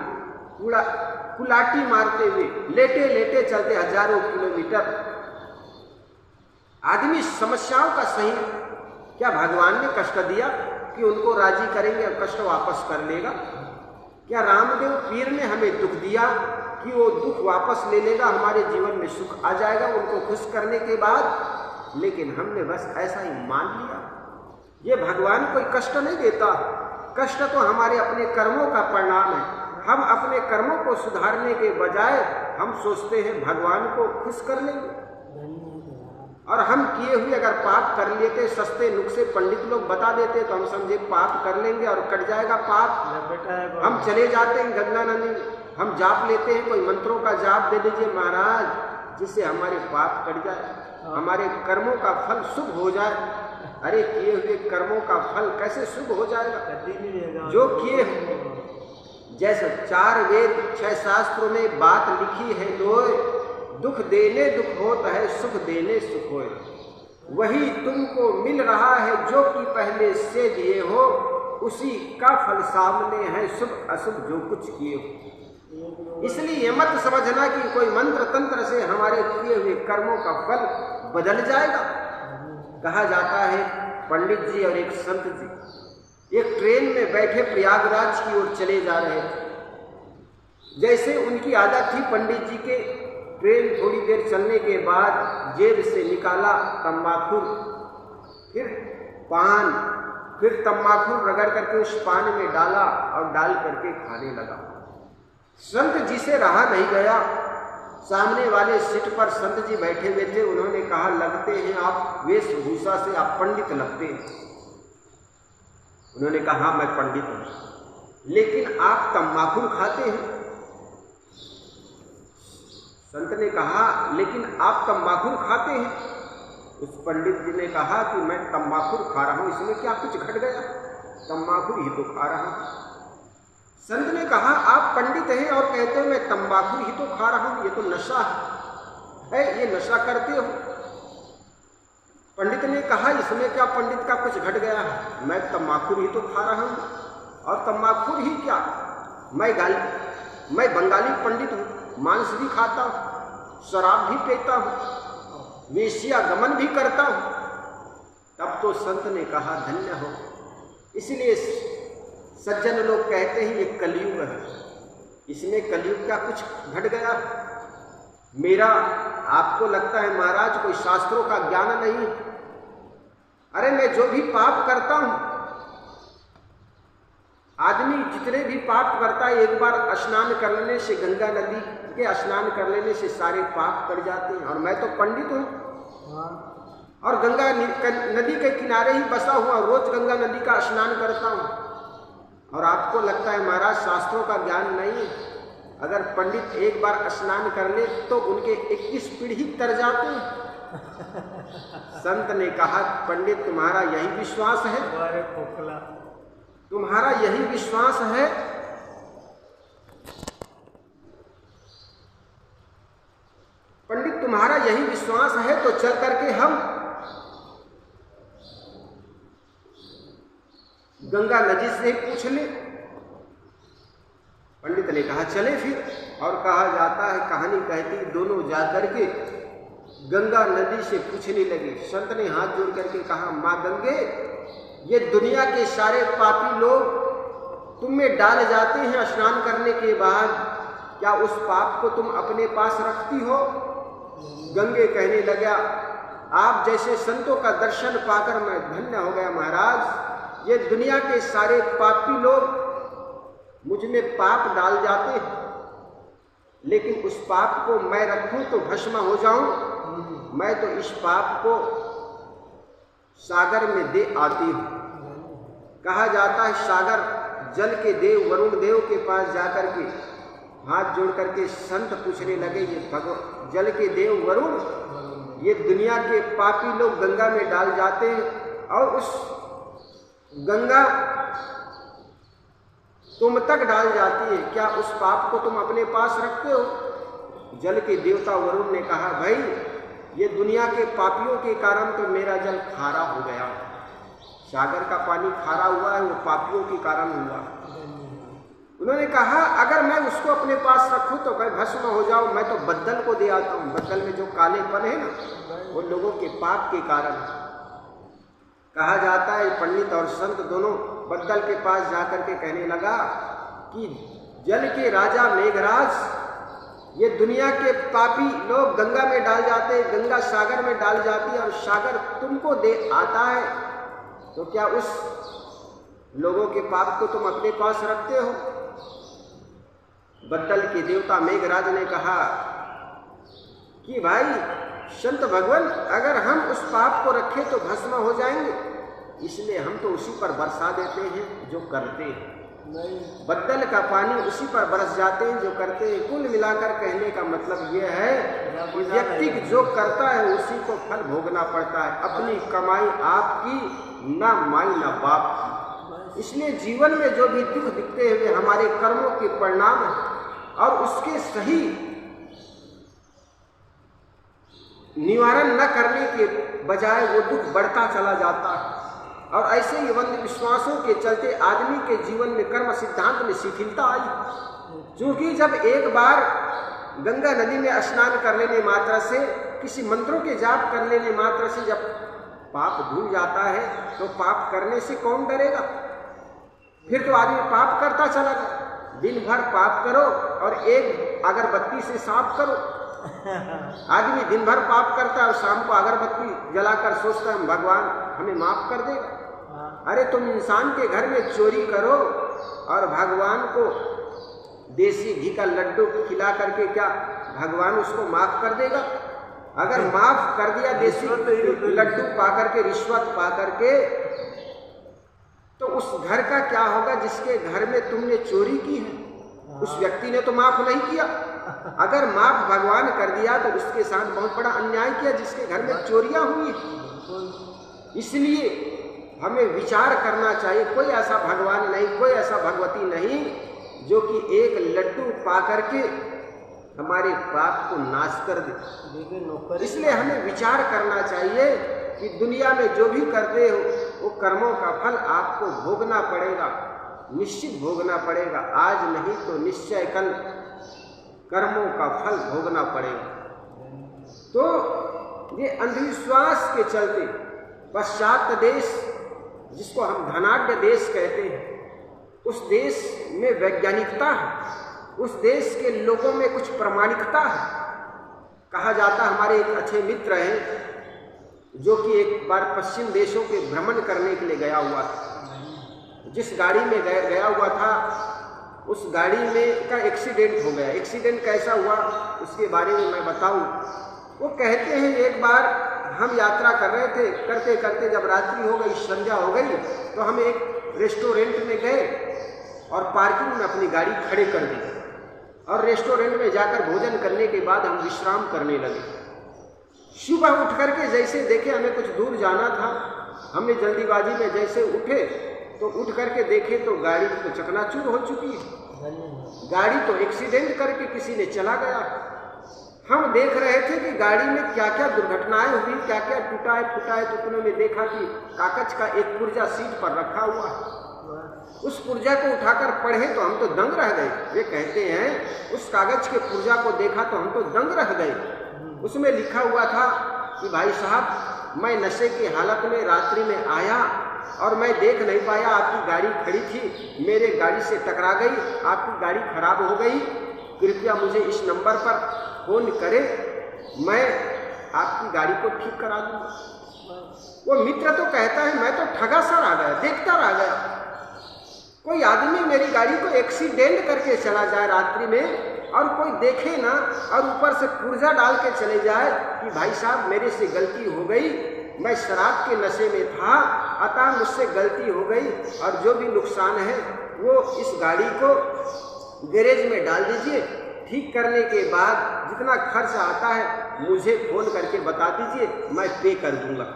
S1: कुलाटी मारते हुए लेटे लेटे चलते हजारों किलोमीटर। आदमी समस्याओं का सही, क्या भगवान ने कष्ट दिया कि उनको राजी करेंगे और कष्ट वापस कर लेगा? क्या रामदेव पीर ने हमें दुख दिया कि वो दुख वापस ले लेगा, हमारे जीवन में सुख आ जाएगा उनको खुश करने के बाद? लेकिन हमने बस ऐसा ही मान लिया। ये भगवान कोई कष्ट नहीं देता, कष्ट तो हमारे अपने कर्मों का परिणाम है। हम अपने कर्मों को सुधारने के बजाय हम सोचते हैं भगवान को खुश कर लेंगे, और हम किए हुए अगर पाप कर लेते, सस्ते नुस्खे पंडित लोग बता देते तो हम समझे पाप कर लेंगे और कट जाएगा पाप। हम चले जाते हैं गंगा नदी, हम जाप लेते हैं, कोई मंत्रों का जाप दे दीजिए महाराज जिससे हमारे पाप कट जाए, हमारे कर्मों का फल शुभ हो जाए। अरे किए हुए कर्मों का फल कैसे शुभ हो जाएगा? जो किए, जैसे 4 वेद 6 शास्त्रों में बात लिखी है लोग, दुख देने दुख होता है, सुख देने सुख होए। वही तुमको मिल रहा है जो कि पहले से दिए हो, उसी का फल सामने है शुभ अशुभ जो कुछ किए हो। इसलिए ये मत समझना कि कोई मंत्र तंत्र से हमारे किए हुए कर्मों का फल बदल जाएगा। कहा जाता है पंडित जी और एक संत जी एक ट्रेन में बैठे प्रयागराज की ओर चले जा रहे थे। जैसे उनकी आदत थी, पंडित जी के ट्रेन थोड़ी देर चलने के बाद जेब से निकाला तंबाकू, फिर पान, फिर तंबाकू रगड़ करके उस पान में डाला और डाल करके खाने लगा। संत जी से रहा नहीं गया। सामने वाले सीट पर संत जी बैठे हुए थे। उन्होंने कहा, लगते हैं आप वेशभूषा से आप पंडित लगते हैं। उन्होंने कहा, मैं पंडित हूं, लेकिन आप तंबाकू खाते हैं। संत ने कहा, लेकिन आप तंबाकू खाते हैं। उस पंडित जी ने कहा कि मैं तंबाकू खा रहा हूं, इसमें क्या कुछ घट गया, तंबाकू ही तो खा रहा हूं। संत ने कहा, आप पंडित हैं और कहते हो मैं तंबाकू ही तो खा रहा हूं, ये तो नशा है, ये नशा करते हो। पंडित ने कहा, इसमें क्या पंडित का कुछ घट गया है, मैं तंबाकू ही तो खा रहा हूं। और तंबाकू ही क्या, मैं बंगाली पंडित हूं, मांस भी खाता हूं, शराब भी पीता हूं, वेश्या गमन भी करता हूं। तब तो संत ने कहा, धन्य हो। इसलिए सज्जन लोग कहते हैं ये कलयुग है, इसमें कलयुग का कुछ घट गया। मेरा आपको लगता है महाराज कोई शास्त्रों का ज्ञान नहीं। अरे मैं जो भी पाप करता हूं, आदमी जितने भी पाप करता है, एक बार स्नान कर लेने से, गंगा नदी के स्नान कर लेने से सारे पाप कट जाते हैं। और मैं तो पंडित हूं और गंगा नदी के किनारे ही बसा हुआ, रोज गंगा नदी का स्नान करता हूं। और आपको लगता है महाराज शास्त्रों का ज्ञान नहीं है। अगर पंडित एक बार स्नान कर ले तो उनके 21 पीढ़ी तर जाते हैं। संत ने कहा, पंडित तुम्हारा यही विश्वास है, तुम्हारा यही विश्वास है। पंडित तुम्हारा यही विश्वास है तो चल करके हम गंगा नदी से पूछ ले। पंडित ने कहा, चले फिर। और कहा जाता है, कहानी कहती, दोनों जाकर के गंगा नदी से पूछने लगे। संत ने हाथ जोड़ करके कहा, मां गंगे, ये दुनिया के सारे पापी लोग तुम में डाल जाते हैं स्नान करने के बाद, क्या उस पाप को तुम अपने पास रखती हो? गंगे कहने लगा, आप जैसे संतों का दर्शन पाकर मैं धन्य हो गया महाराज। ये दुनिया के सारे पापी लोग मुझ में पाप डाल जाते हैं, लेकिन उस पाप को मैं रखूं तो भस्म हो जाऊं। मैं तो इस पाप को सागर में दे आती हूं। कहा जाता है, सागर जल के देव वरुण देव के पास जाकर के हाथ जोड़ करके संत पूछने लगे, ये जल के देव वरुण, ये दुनिया के पापी लोग गंगा में डाल जाते हैं और उस गंगा तुम तक डाल जाती है, क्या उस पाप को तुम अपने पास रखते हो? जल के देवता वरुण ने कहा, भाई ये दुनिया के पापियों के कारण तो मेरा जल खारा हो गया। सागर का पानी खारा हुआ है, वो पापियों के कारण हुआ। उन्होंने कहा, अगर मैं उसको अपने पास रखूं तो मैं भस्म हो जाऊं, मैं तो बद्दल को दे आता हूं। बद्दल में जो कालेपन है ना, वो लोगों के पाप के कारण। कहा जाता है, पंडित और संत दोनों बद्दल के पास जाकर के कहने लगा कि जल के राजा मेघराज, ये दुनिया के पापी लोग गंगा में डाल जाते, गंगा सागर में डाल जाती है और सागर तुमको दे आता है, तो क्या उस लोगों के पाप को तुम अपने पास रखते हो? बद्दल के देवता मेघराज ने कहा कि भाई संत भगवान, अगर हम उस पाप को रखें तो भस्म हो जाएंगे, इसलिए हम तो उसी पर बरसा देते हैं जो करते हैं। बद्दल का पानी उसी पर बरस जाते हैं जो करते हैं। कुल मिलाकर कहने का मतलब यह है कि व्यक्ति जो करता है उसी को फल भोगना पड़ता है। अपनी कमाई आपकी, ना माई ना बाप की। इसलिए जीवन में जो भी दुख दिखते हुए हमारे कर्मों के परिणाम है और उसके सही निवारण न करने के बजाय वो दुख बढ़ता चला जाता है। और ऐसे ही अंधविश्वासों के चलते आदमी के जीवन में कर्म सिद्धांत में शिथिलता आई। क्योंकि जब एक बार गंगा नदी में स्नान कर लेने मात्र से, किसी मंत्रों के जाप कर लेने मात्र से जब पाप धुल जाता है तो पाप करने से कौन डरेगा? फिर तो आदमी पाप करता चला गया। दिन भर पाप करो और एक अगरबत्ती से साफ करो। आदमी दिन भर पाप करता है और शाम को अगरबत्ती जलाकर सोचता है भगवान हमें माफ कर देगा। अरे तुम इंसान के घर में चोरी करो और भगवान को देसी घी का लड्डू खिला करके क्या भगवान उसको माफ कर देगा? अगर माफ कर दिया देसी लड्डू पा करके, रिश्वत पा करके, तो उस घर का क्या होगा जिसके घर में तुमने चोरी की है? उस व्यक्ति ने तो माफ नहीं किया। अगर माफ भगवान कर दिया तो उसके साथ बहुत बड़ा अन्याय किया जिसके घर में चोरियां हुई। इसलिए हमें विचार करना चाहिए, कोई ऐसा भगवान नहीं, कोई ऐसा भगवती नहीं जो कि एक लड्डू पा करके हमारे पाप को नाश कर दे। इसलिए हमें विचार करना चाहिए कि दुनिया में जो भी करते हो वो कर्मों का फल आपको भोगना पड़ेगा, निश्चित भोगना पड़ेगा। आज नहीं तो निश्चय कल कर्मों का फल भोगना पड़ेगा। तो ये अंधविश्वास के चलते पश्चात देश, जिसको हम धनाढ्य देश कहते हैं, उस देश में वैज्ञानिकता है, उस देश के लोगों में कुछ प्रामाणिकता है। कहा जाता, हमारे एक अच्छे मित्र हैं जो कि एक बार पश्चिम देशों के भ्रमण करने के लिए गया हुआ था। जिस गाड़ी में गया हुआ था उस गाड़ी में का एक्सीडेंट हो गया। एक्सीडेंट कैसा हुआ उसके बारे में मैं बताऊं। वो कहते हैं एक बार हम यात्रा कर रहे थे, करते करते जब रात्रि हो गई, संध्या हो गई, तो हम एक रेस्टोरेंट में गए और पार्किंग में अपनी गाड़ी खड़े कर दी और रेस्टोरेंट में जाकर भोजन करने के बाद हम विश्राम करने लगे। सुबह उठ करके जैसे देखे हमें कुछ दूर जाना था, हमने जल्दीबाजी में जैसे उठे तो उठ करके देखे तो गाड़ी तो चकनाचूर हो चुकी है। गाड़ी तो एक्सीडेंट करके किसी ने चला गया। हम देख रहे थे कि गाड़ी में क्या क्या दुर्घटनाएं हुई, क्या क्या टूटा फूटा है। तो उन्होंने देखा कि कागज का एक पुर्जा सीट पर रखा हुआ है। उस पुर्जा को उठाकर पढ़े तो हम तो दंग रह गए। वे कहते हैं उस कागज के पुर्जा को देखा तो हम तो दंग रह गए। उसमें लिखा हुआ था कि भाई साहब, मैं नशे की हालत में रात्रि में आया और मैं देख नहीं पाया, आपकी गाड़ी खड़ी थी, मेरे गाड़ी से टकरा गई, आपकी गाड़ी खराब हो गई, कृपया मुझे इस नंबर पर फोन करें, मैं आपकी गाड़ी को ठीक करा दूंगा। वो मित्र तो कहता है मैं तो ठगा सा रह गया, देखता रह गया। कोई आदमी मेरी गाड़ी को एक्सीडेंट करके चला जाए रात्रि में और कोई देखे ना और ऊपर से पुर्जा डाल के चले जाए कि भाई साहब मेरे से गलती हो गई, मैं शराब के नशे में था, अतः मुझसे गलती हो गई और जो भी नुकसान है वो इस गाड़ी को गैरेज में डाल दीजिए, ठीक करने के बाद जितना खर्च आता है मुझे फोन करके बता दीजिए, मैं पे कर दूंगा।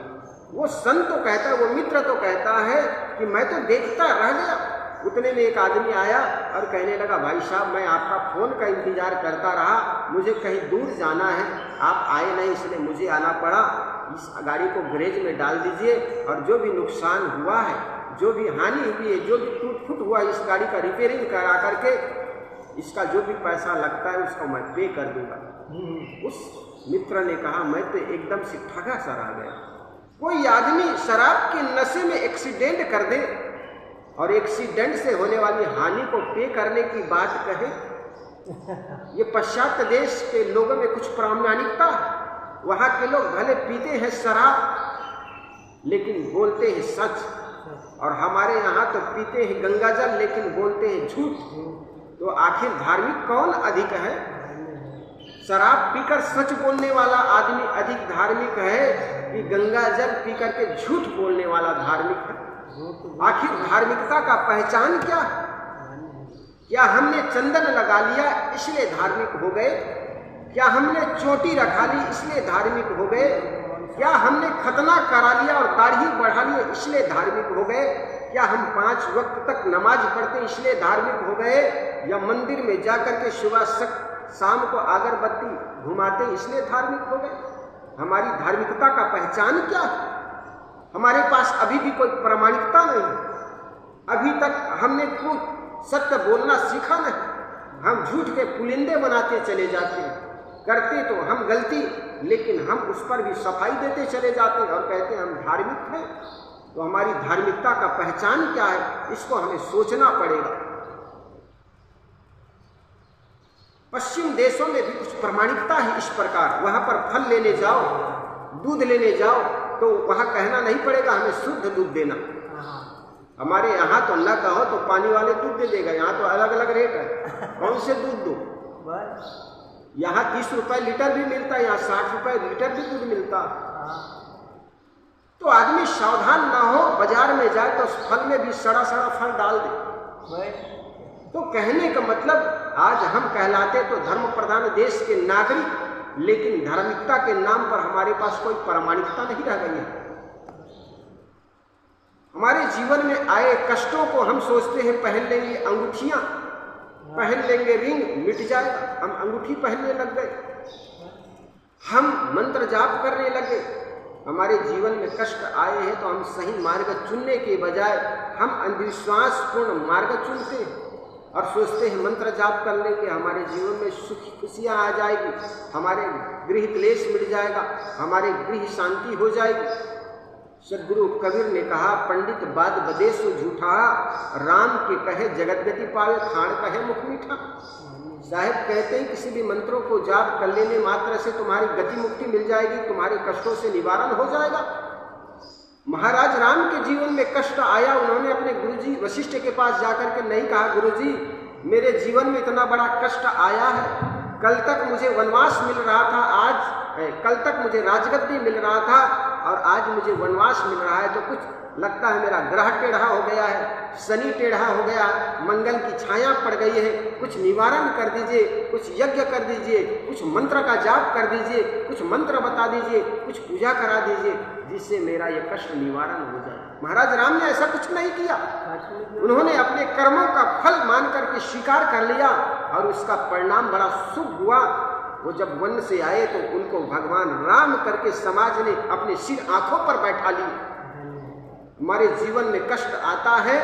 S1: वो संत तो कहता है, वो मित्र तो कहता है कि मैं तो देखता रह गया। उतने में एक आदमी आया और कहने लगा भाई साहब, मैं आपका फोन का इंतजार करता रहा, मुझे कहीं दूर जाना है, आप आए नहीं इसलिए मुझे आना पड़ा। इस गाड़ी को गैरेज में डाल दीजिए और जो भी नुकसान हुआ है, जो भी हानि हुई है, जो भी टूट फूट हुआ है, इस गाड़ी का रिपेयरिंग करा करके इसका जो भी पैसा लगता है उसका मैं पे कर दूंगा। उस मित्र ने कहा मैं तो एकदम से ठगा सा रह गया। कोई आदमी शराब के नशे में एक्सीडेंट कर दे और एक्सीडेंट से होने वाली हानि को पे करने की बात कहे, ये पश्चात देश के लोगों में कुछ प्रामाणिकता है। वहां के लोग भले पीते हैं शराब लेकिन बोलते हैं सच, और हमारे यहाँ तो पीते हैं गंगाजल लेकिन बोलते हैं झूठ। तो आखिर धार्मिक कौन अधिक है? शराब पीकर सच बोलने वाला आदमी अधिक धार्मिक है कि गंगाजल पी करके झूठ बोलने वाला धार्मिक है? आखिर धार्मिकता का पहचान क्या है? क्या हमने चंदन लगा लिया इसलिए धार्मिक हो गए? क्या हमने चोटी रखा ली इसलिए धार्मिक हो गए? क्या हमने खतना करा लिया और दाढ़ी बढ़ा ली इसलिए धार्मिक हो गए? क्या हम 5 वक्त तक नमाज पढ़ते इसलिए धार्मिक हो गए? या मंदिर में जाकर के सुबह शाम को अगरबत्ती घुमाते इसलिए धार्मिक हो गए? हमारी धार्मिकता का पहचान क्या है? हमारे पास अभी भी कोई प्रामाणिकता नहीं है। अभी तक हमने कुछ सत्य बोलना सीखा नहीं। हम झूठ के पुलिंदे बनाते चले जाते हैं। करते तो हम गलती, लेकिन हम उस पर भी सफाई देते चले जाते हैं और कहते हैं हम धार्मिक हैं। तो हमारी धार्मिकता का पहचान क्या है, इसको हमें सोचना पड़ेगा। पश्चिम देशों में भी कुछ प्रामाणिकता है इस प्रकार। वहां पर फल लेने जाओ, दूध लेने जाओ, तो वहां कहना नहीं पड़ेगा हमें शुद्ध दूध देना। हमारे यहाँ तो न कहो तो पानी वाले दूध दे देगा। यहाँ तो अलग अलग रेट है, कौन से दूध दो। यहाँ 30 रुपए लीटर भी मिलता है, यहाँ 60 रुपए लीटर भी दूध मिलता। तो आदमी सावधान ना हो, बाजार में जाए तो उस फल में भी सड़ा सड़ा फल डाल दे। तो कहने का मतलब आज हम कहलाते तो धर्म प्रधान देश के नागरिक, लेकिन धार्मिकता के नाम पर हमारे पास कोई प्रामाणिकता नहीं रह गई है। हमारे जीवन में आए कष्टों को हम सोचते हैं पहन लेंगे अंगूठियां, पहन लेंगे रिंग, मिट जाएगा। हम अंगूठी पहनने लग गए, हम मंत्र जाप करने लगे। हमारे जीवन में कष्ट आए हैं तो हम सही मार्ग चुनने के बजाय हम अंधविश्वासपूर्ण मार्ग चुनते हैं और सोचते हैं मंत्र जाप कर लेंगे, हमारे जीवन में सुख खुशियाँ आ जाएगी, हमारे गृह क्लेश मिट जाएगा, हमारे गृह शांति हो जाएगी। सदगुरु कबीर ने कहा, पंडित बाद बदेसु झूठा, राम के कहे जगतगति पावे, खाण कहे मुख मीठा। साहेब कहते हैं किसी भी मंत्रों को जाप कर लेने मात्र से तुम्हारी गति मुक्ति मिल जाएगी, तुम्हारे कष्टों से निवारण हो जाएगा। महाराज राम के जीवन में कष्ट आया, उन्होंने अपने गुरुजी वशिष्ठ के पास जाकर के नहीं कहा गुरुजी मेरे जीवन में इतना बड़ा कष्ट आया है, कल तक मुझे वनवास मिल रहा था, आज कल तक मुझे राजगद्दी मिल रहा था और आज मुझे वनवास मिल रहा है, तो कुछ लगता है मेरा ग्रह टेढ़ा हो गया है, शनि टेढ़ा हो गया, मंगल की छाया पड़ गई है, कुछ निवारण कर दीजिए, कुछ यज्ञ कर दीजिए, कुछ मंत्र का जाप कर दीजिए, कुछ मंत्र बता दीजिए, कुछ पूजा करा दीजिए, जिससे मेरा ये कष्ट निवारण हो जाए। महाराज राम ने ऐसा कुछ नहीं किया। उन्होंने अपने कर्मों का फल मान करके स्वीकार कर लिया और उसका परिणाम बड़ा शुभ हुआ। वो जब वन से आए तो उनको भगवान राम करके समाज ने अपने सिर आंखों पर बैठा ली। हमारे जीवन में कष्ट आता है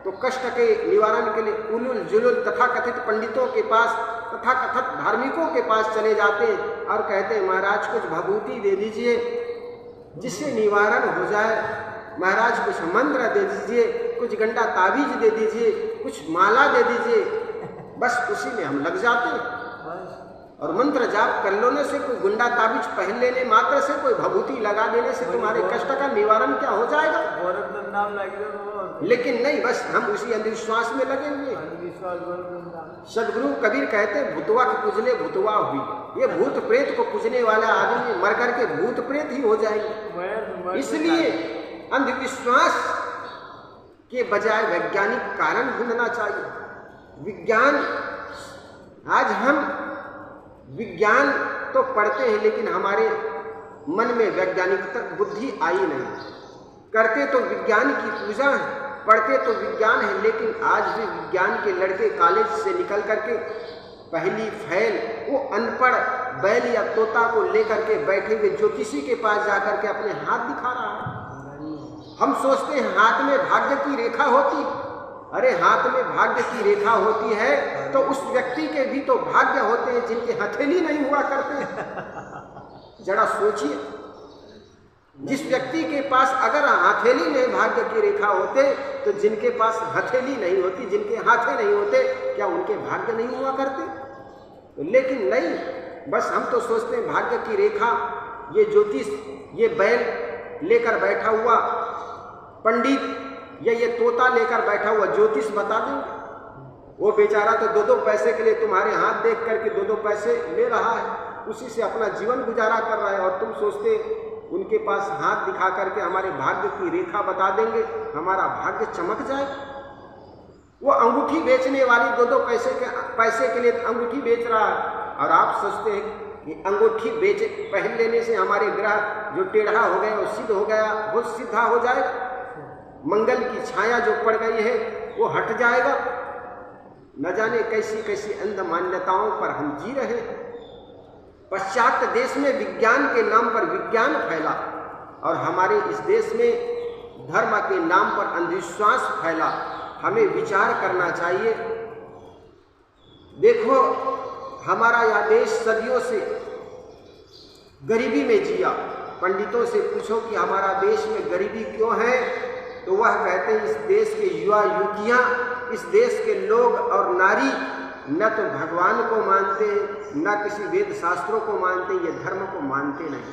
S1: तो कष्ट के निवारण के लिए उलुल जुलुल तथाकथित पंडितों के पास, तथाकथित धार्मिकों के पास चले जाते और कहते हैं महाराज कुछ भभूति दे दीजिए जिससे निवारण हो जाए, महाराज कुछ मंत्र दे दीजिए, कुछ गंडा ताबीज दे दीजिए, कुछ माला दे दीजिए। बस उसी में हम लग जाते हैं और मंत्र जाप कर लेने से, कोई गुंडा ताबीज पहन लेने मात्र से, कोई भभूति लगा देने से तुम्हारे कष्ट का निवारण क्या हो जाएगा। लेकिन नहीं, बस हम उसी अंधविश्वास में लगे हुए। सदगुरु कबीर कहते भूतवा के पूजने भूतवा हुई। ये भूत प्रेत को पूजने वाला आदमी मर करके भूत प्रेत ही हो जाएंगे। इसलिए अंधविश्वास के बजाय वैज्ञानिक कारण ढूंढना चाहिए। विज्ञान, आज हम विज्ञान तो पढ़ते हैं लेकिन हमारे मन में वैज्ञानिक बुद्धि आई नहीं। करते तो विज्ञान की पूजा है, पढ़ते तो विज्ञान है, लेकिन आज भी विज्ञान के लड़के कॉलेज से निकल करके पहली फैल वो अनपढ़ बैल या तोता को लेकर के बैठे हुए ज्योतिषी के पास जाकर के अपने हाथ दिखा रहा है। हम सोचते हैं हाथ में भाग्य की रेखा होती, अरे हाथ में भाग्य की रेखा होती है तो उस व्यक्ति के भी तो भाग्य होते हैं जिनके हथेली नहीं हुआ करते। जरा सोचिए, जिस व्यक्ति के पास अगर हथेली में भाग्य की रेखा होते तो जिनके पास हथेली नहीं होती, जिनके हाथे नहीं होते, क्या उनके भाग्य नहीं हुआ करते? लेकिन नहीं, बस हम तो सोचते हैं भाग्य की रेखा, ये ज्योतिष, ये बैल लेकर बैठा हुआ पंडित या ये तोता लेकर बैठा हुआ ज्योतिष बता देंगे। वो बेचारा तो 2-2 पैसे के लिए तुम्हारे हाथ देख करके 2-2 पैसे ले रहा है, उसी से अपना जीवन गुजारा कर रहा है, और तुम सोचते उनके पास हाथ दिखा करके हमारे भाग्य की रेखा बता देंगे, हमारा भाग्य चमक जाए। वो अंगूठी बेचने वाली 2-2 पैसे के लिए अंगूठी बेच रहा है और आप सोचते हैं कि अंगूठी पहन लेने से हमारे ग्रह जो टेढ़ा हो गया वो सिद्ध हो गया, वो सीधा हो जाएगा, मंगल की छाया जो पड़ गई है वो हट जाएगा। न जाने कैसी कैसी अंध मान्यताओं पर हम जी रहे। पाश्चात्य देश में विज्ञान के नाम पर विज्ञान फैला और हमारे इस देश में धर्म के नाम पर अंधविश्वास फैला। हमें विचार करना चाहिए। देखो, हमारा यह देश सदियों से गरीबी में जिया। पंडितों से पूछो कि हमारा देश में गरीबी क्यों है, तो वह कहते हैं इस देश के युवा युवतियां, इस देश के लोग और नारी न तो भगवान को मानते, न किसी वेद शास्त्रों को मानते, ये धर्म को मानते नहीं।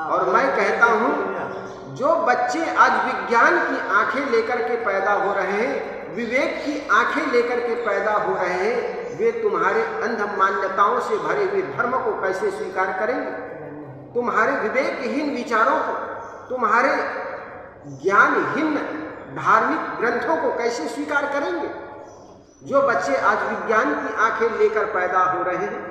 S1: और मैं कहता हूँ जो बच्चे आज विज्ञान की आंखें लेकर के पैदा हो रहे हैं, विवेक की आंखें लेकर के पैदा हो रहे हैं, वे तुम्हारे अंध मान्यताओं से भरे हुए धर्म को कैसे स्वीकार करेंगे? तुम्हारे विवेकहीन विचारों को, तुम्हारे ज्ञानहीन धार्मिक ग्रंथों को कैसे स्वीकार करेंगे? जो बच्चे आज विज्ञान की आंखें लेकर पैदा हो रहे हैं,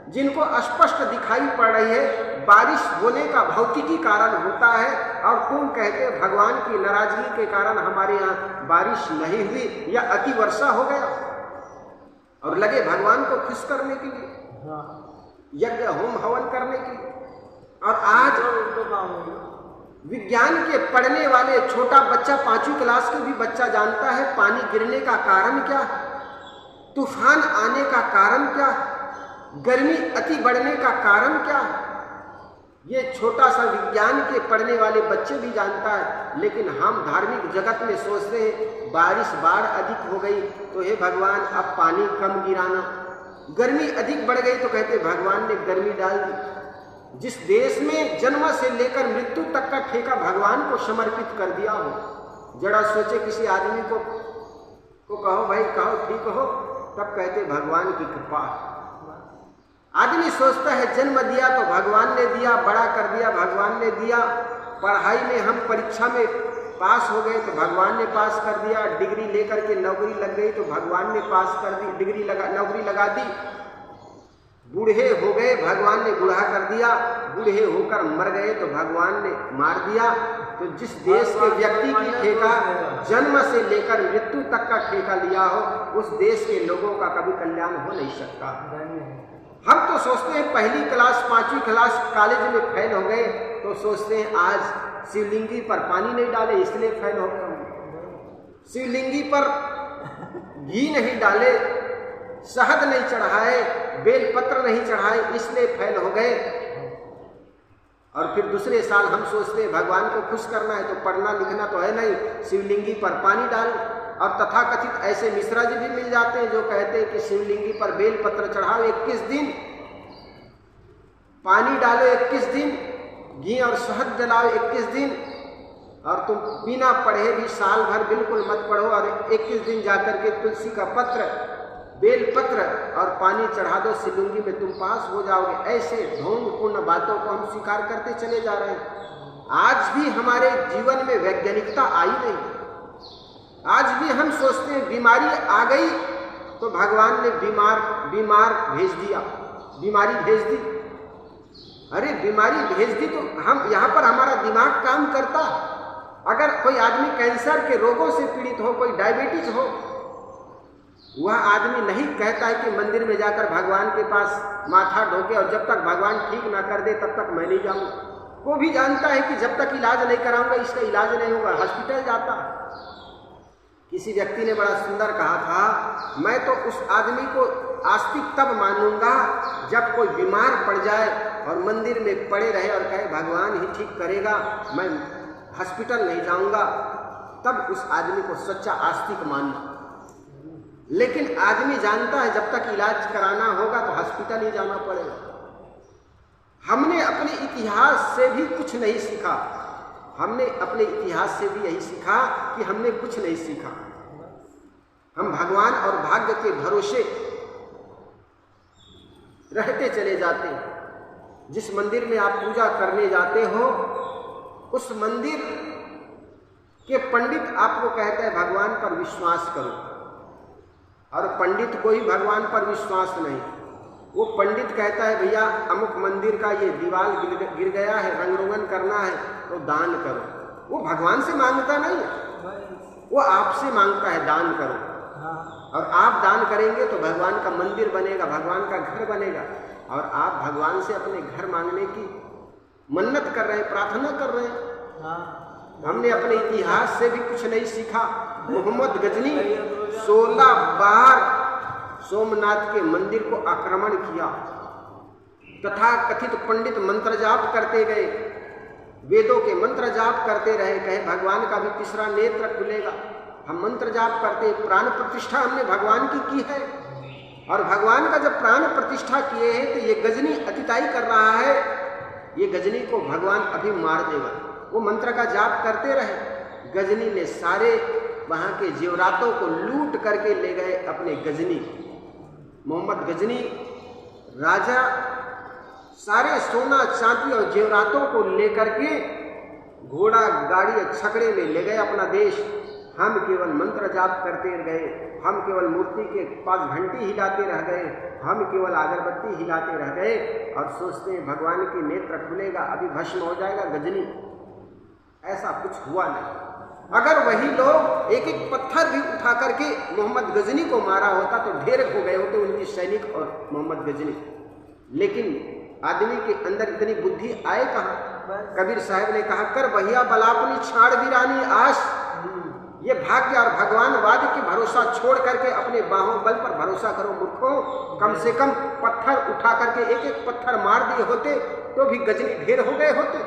S1: जिनको स्पष्ट दिखाई पड़ रही है बारिश होने का भौतिकी कारण होता है, और तुम कहते हो भगवान की नाराजगी के कारण हमारे यहाँ बारिश नहीं हुई या अति वर्षा हो गया, और लगे भगवान को खुश करने के लिए, यज्ञ होम हवन करने के लिए। और आज विज्ञान के पढ़ने वाले छोटा बच्चा, 5वीं क्लास के भी बच्चा जानता है पानी गिरने का कारण क्या, तूफान आने का कारण क्या, गर्मी अति बढ़ने का कारण क्या। ये छोटा सा विज्ञान के पढ़ने वाले बच्चे भी जानता है। लेकिन हम धार्मिक जगत में सोचते हैं बारिश बाढ़ अधिक हो गई तो हे भगवान अब पानी कम गिराना, गर्मी अधिक बढ़ गई तो कहते भगवान ने गर्मी डाल दी। जिस देश में जन्म से लेकर मृत्यु तक का ठेका भगवान को समर्पित कर दिया हो, जरा सोचे किसी आदमी को कहो भाई कहो ठीक हो, तब कहते भगवान की कृपा। आदमी सोचता है जन्म दिया तो भगवान ने दिया, बड़ा कर दिया भगवान ने दिया, पढ़ाई में हम परीक्षा में पास हो गए तो भगवान ने पास कर दिया, डिग्री लेकर के नौकरी लग गई तो भगवान ने पास कर दी, नौकरी लगा दी। बूढ़े हो गए भगवान ने बूढ़ा कर दिया, बूढ़े होकर मर गए तो भगवान ने मार दिया। तो जिस देश के व्यक्ति की ठेका जन्म से लेकर मृत्यु तक का ठेका लिया हो, उस देश के लोगों का कभी कल्याण हो नहीं सकता। हम तो सोचते हैं पहली क्लास 5वीं क्लास कॉलेज में फेल हो गए तो सोचते हैं आज शिवलिंगी पर पानी नहीं डाले इसलिए फेल हो गए, शिवलिंगी पर घी नहीं डाले, शहद नहीं चढ़ाए, बेलपत्र नहीं चढ़ाए इसलिए फेल हो गए। और फिर दूसरे साल हम सोचते हैं भगवान को खुश करना है तो पढ़ना लिखना तो है नहीं, शिवलिंगी पर पानी डाल। और तथाकथित ऐसे मिश्रा जी भी मिल जाते हैं जो कहते हैं कि शिवलिंगी पर बेलपत्र चढ़ाओ 21 दिन, पानी डालो 21 दिन, घी और शहद जलाओ 21 दिन, और तुम बिना पढ़े भी साल भर बिल्कुल मत पढ़ो और 21 दिन जाकर के तुलसी का पत्र, बेलपत्र और पानी चढ़ा दो, शिवलिंगी में तुम पास हो जाओगे। ऐसे ढोंगपूर्ण बातों को हम स्वीकार करते चले जा रहे हैं। आज भी हमारे जीवन में वैज्ञानिकता आई नहीं। आज भी हम सोचते हैं बीमारी आ गई तो भगवान ने बीमार भेज दिया, बीमारी भेज दी। अरे बीमारी भेज दी तो हम यहाँ पर हमारा दिमाग काम करता। अगर कोई आदमी कैंसर के रोगों से पीड़ित हो, कोई डायबिटीज हो, वह आदमी नहीं कहता है कि मंदिर में जाकर भगवान के पास माथा ढोके और जब तक भगवान ठीक ना कर दे तब तक मैं नहीं जाऊंगा। वो भी जानता है कि जब तक इलाज नहीं कराऊंगा इसका इलाज नहीं होगा, हॉस्पिटल जाता। किसी व्यक्ति ने बड़ा सुंदर कहा था, मैं तो उस आदमी को आस्तिक तब मानूंगा जब कोई बीमार पड़ जाए और मंदिर में पड़े रहे और कहे भगवान ही ठीक करेगा, मैं हॉस्पिटल नहीं जाऊंगा, तब उस आदमी को सच्चा आस्तिक मानना। लेकिन आदमी जानता है जब तक इलाज कराना होगा तो हॉस्पिटल ही जाना पड़ेगा। हमने अपने इतिहास से भी कुछ नहीं सीखा। हमने अपने इतिहास से भी यही सीखा कि हमने कुछ नहीं सीखा। हम भगवान और भाग्य के भरोसे रहते चले जाते हैं। जिस मंदिर में आप पूजा करने जाते हो उस मंदिर के पंडित आपको कहते हैं भगवान पर विश्वास करो, और पंडित कोई भगवान पर विश्वास नहीं। वो पंडित कहता है भैया अमुक मंदिर का ये दीवार गिर गया है, रंग रोगन करना है तो दान करो। वो भगवान से मांगता नहीं है, वो आपसे मांगता है दान करो। और आप दान करेंगे तो भगवान का मंदिर बनेगा, भगवान का घर बनेगा। और आप भगवान से अपने घर मांगने की मन्नत कर रहे हैं, प्रार्थना कर रहे हैं। हमने अपने इतिहास से भी कुछ नहीं सीखा। मोहम्मद गजनी 16 बार सोमनाथ के मंदिर को आक्रमण किया। तथा कथित पंडित मंत्र जाप करते गए, वेदों के मंत्र जाप करते रहे, कहे भगवान का भी तीसरा नेत्र खुलेगा। हम मंत्र जाप करते, प्राण प्रतिष्ठा हमने भगवान की है। और भगवान का जब प्राण प्रतिष्ठा किए हैं तो ये गजनी अतिताई कर रहा है, ये गजनी को भगवान अभी मार देगा। वो मंत्र का जाप करते रहे। गजनी ने सारे वहां के जेवरातों को लूट करके ले गए अपने गजनी। मोहम्मद गजनी राजा सारे सोना चांदी और जेवरातों को लेकर के घोड़ा गाड़ी और छकड़े में ले गए अपना देश। हम केवल मंत्र जाप करते गए, हम केवल मूर्ति के पास घंटी हिलाते रह गए, हम केवल अगरबत्ती हिलाते रह गए और सोचते हैं भगवान की नेत्र खुलेगा, अभी भस्म हो जाएगा गजनी। ऐसा कुछ हुआ नहीं। अगर वही लोग एक एक पत्थर भी उठा करके मोहम्मद गजनी को मारा होता तो ढेर हो गए होते उनके सैनिक और मोहम्मद गजनी। लेकिन आदमी के अंदर इतनी बुद्धि आए कहाँ। कबीर साहब ने कहा, कर भैया बलापनी छाड़ वीरानी आश। ये भाग्य और भगवानवाद की भरोसा छोड़ करके अपने बाहों बल पर भरोसा करो मूर्खों। कम से कम पत्थर उठा करके एक एक पत्थर मार दिए होते तो भी गजनी ढेर हो गए होते।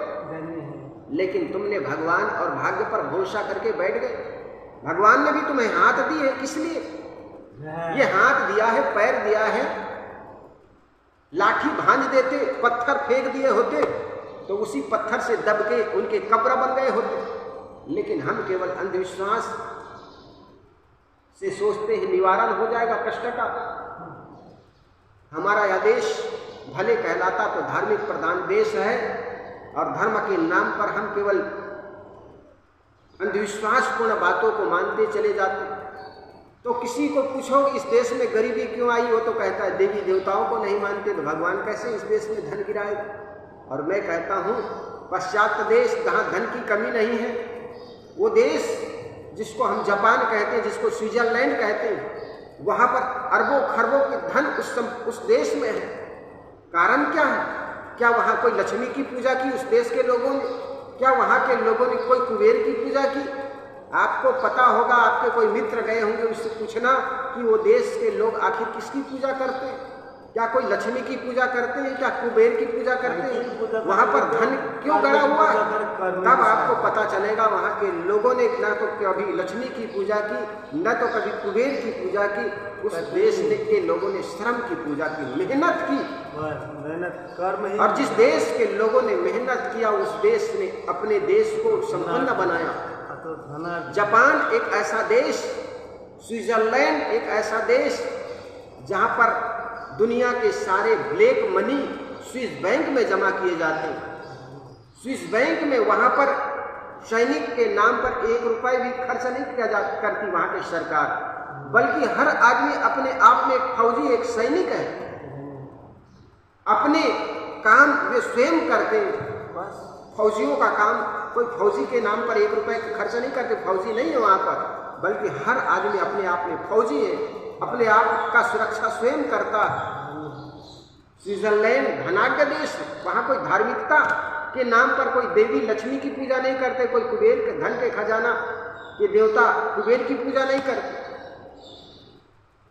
S1: लेकिन तुमने भगवान और भाग्य पर भरोसा करके बैठ गए। भगवान ने भी तुम्हें हाथ दिए, किस लिए? ये हाथ दिया है, पैर दिया है। लाठी भांज देते, पत्थर फेंक दिए होते तो उसी पत्थर से दब के उनके कब्र बन गए होते। लेकिन हम केवल अंधविश्वास से सोचते हैं निवारण हो जाएगा कष्ट का। हमारा यह देश भले कहलाता तो धार्मिक प्रधान देश है और धर्म के नाम पर हम केवल अंधविश्वासपूर्ण बातों को मानते चले जाते। तो किसी को पूछो इस देश में गरीबी क्यों आई हो तो कहता है देवी देवताओं को नहीं मानते तो भगवान कैसे इस देश में धन गिराएगा। और मैं कहता हूँ पाश्चात्य देश जहाँ धन की कमी नहीं है, वो देश जिसको हम जापान कहते हैं, जिसको स्विट्जरलैंड कहते हैं, वहाँ पर अरबों खरबों की धन उस देश में है। कारण क्या है? क्या वहाँ कोई लक्ष्मी की पूजा की उस देश के लोगों ने? क्या वहाँ के लोगों ने कोई कुबेर की पूजा की? आपको पता होगा, आपके कोई मित्र गए होंगे, उससे पूछना कि वो देश के लोग आखिर किसकी पूजा करते हैं। क्या कोई लक्ष्मी की पूजा करते हैं, क्या कुबेर की पूजा करते हैं? वहाँ पर धन क्यों गड़ा हुआ है? तब आपको पता चलेगा वहाँ के लोगों ने न तो कभी लक्ष्मी की पूजा की, न तो कभी कुबेर की पूजा की। उस देश के लोगों ने श्रम की पूजा की, मेहनत की। और जिस देश के लोगों ने मेहनत किया उस देश ने अपने देश को संपन्न बनाया। जापान एक ऐसा देश, स्विट्जरलैंड एक ऐसा देश जहाँ पर दुनिया के सारे ब्लैक मनी स्विस बैंक में जमा किए जाते हैं। स्विस बैंक में वहाँ पर सैनिक के नाम पर 1 रुपए भी खर्च नहीं किया करती वहाँ की सरकार, बल्कि हर आदमी अपने आप में एक फौजी, एक सैनिक है। अपने काम वे स्वयं करते हैं। फौजियों का काम, कोई फौजी के नाम पर 1 रुपए खर्च नहीं करते। फौजी नहीं है वहाँ पर, बल्कि हर आदमी अपने आप में फौजी है, अपने आप का सुरक्षा स्वयं करता। स्विट्जरलैंड धनाढ्य देश, वहाँ कोई धार्मिकता के नाम पर कोई देवी लक्ष्मी की पूजा नहीं करते, कोई कुबेर के धन के खजाना के देवता कुबेर की पूजा नहीं करते।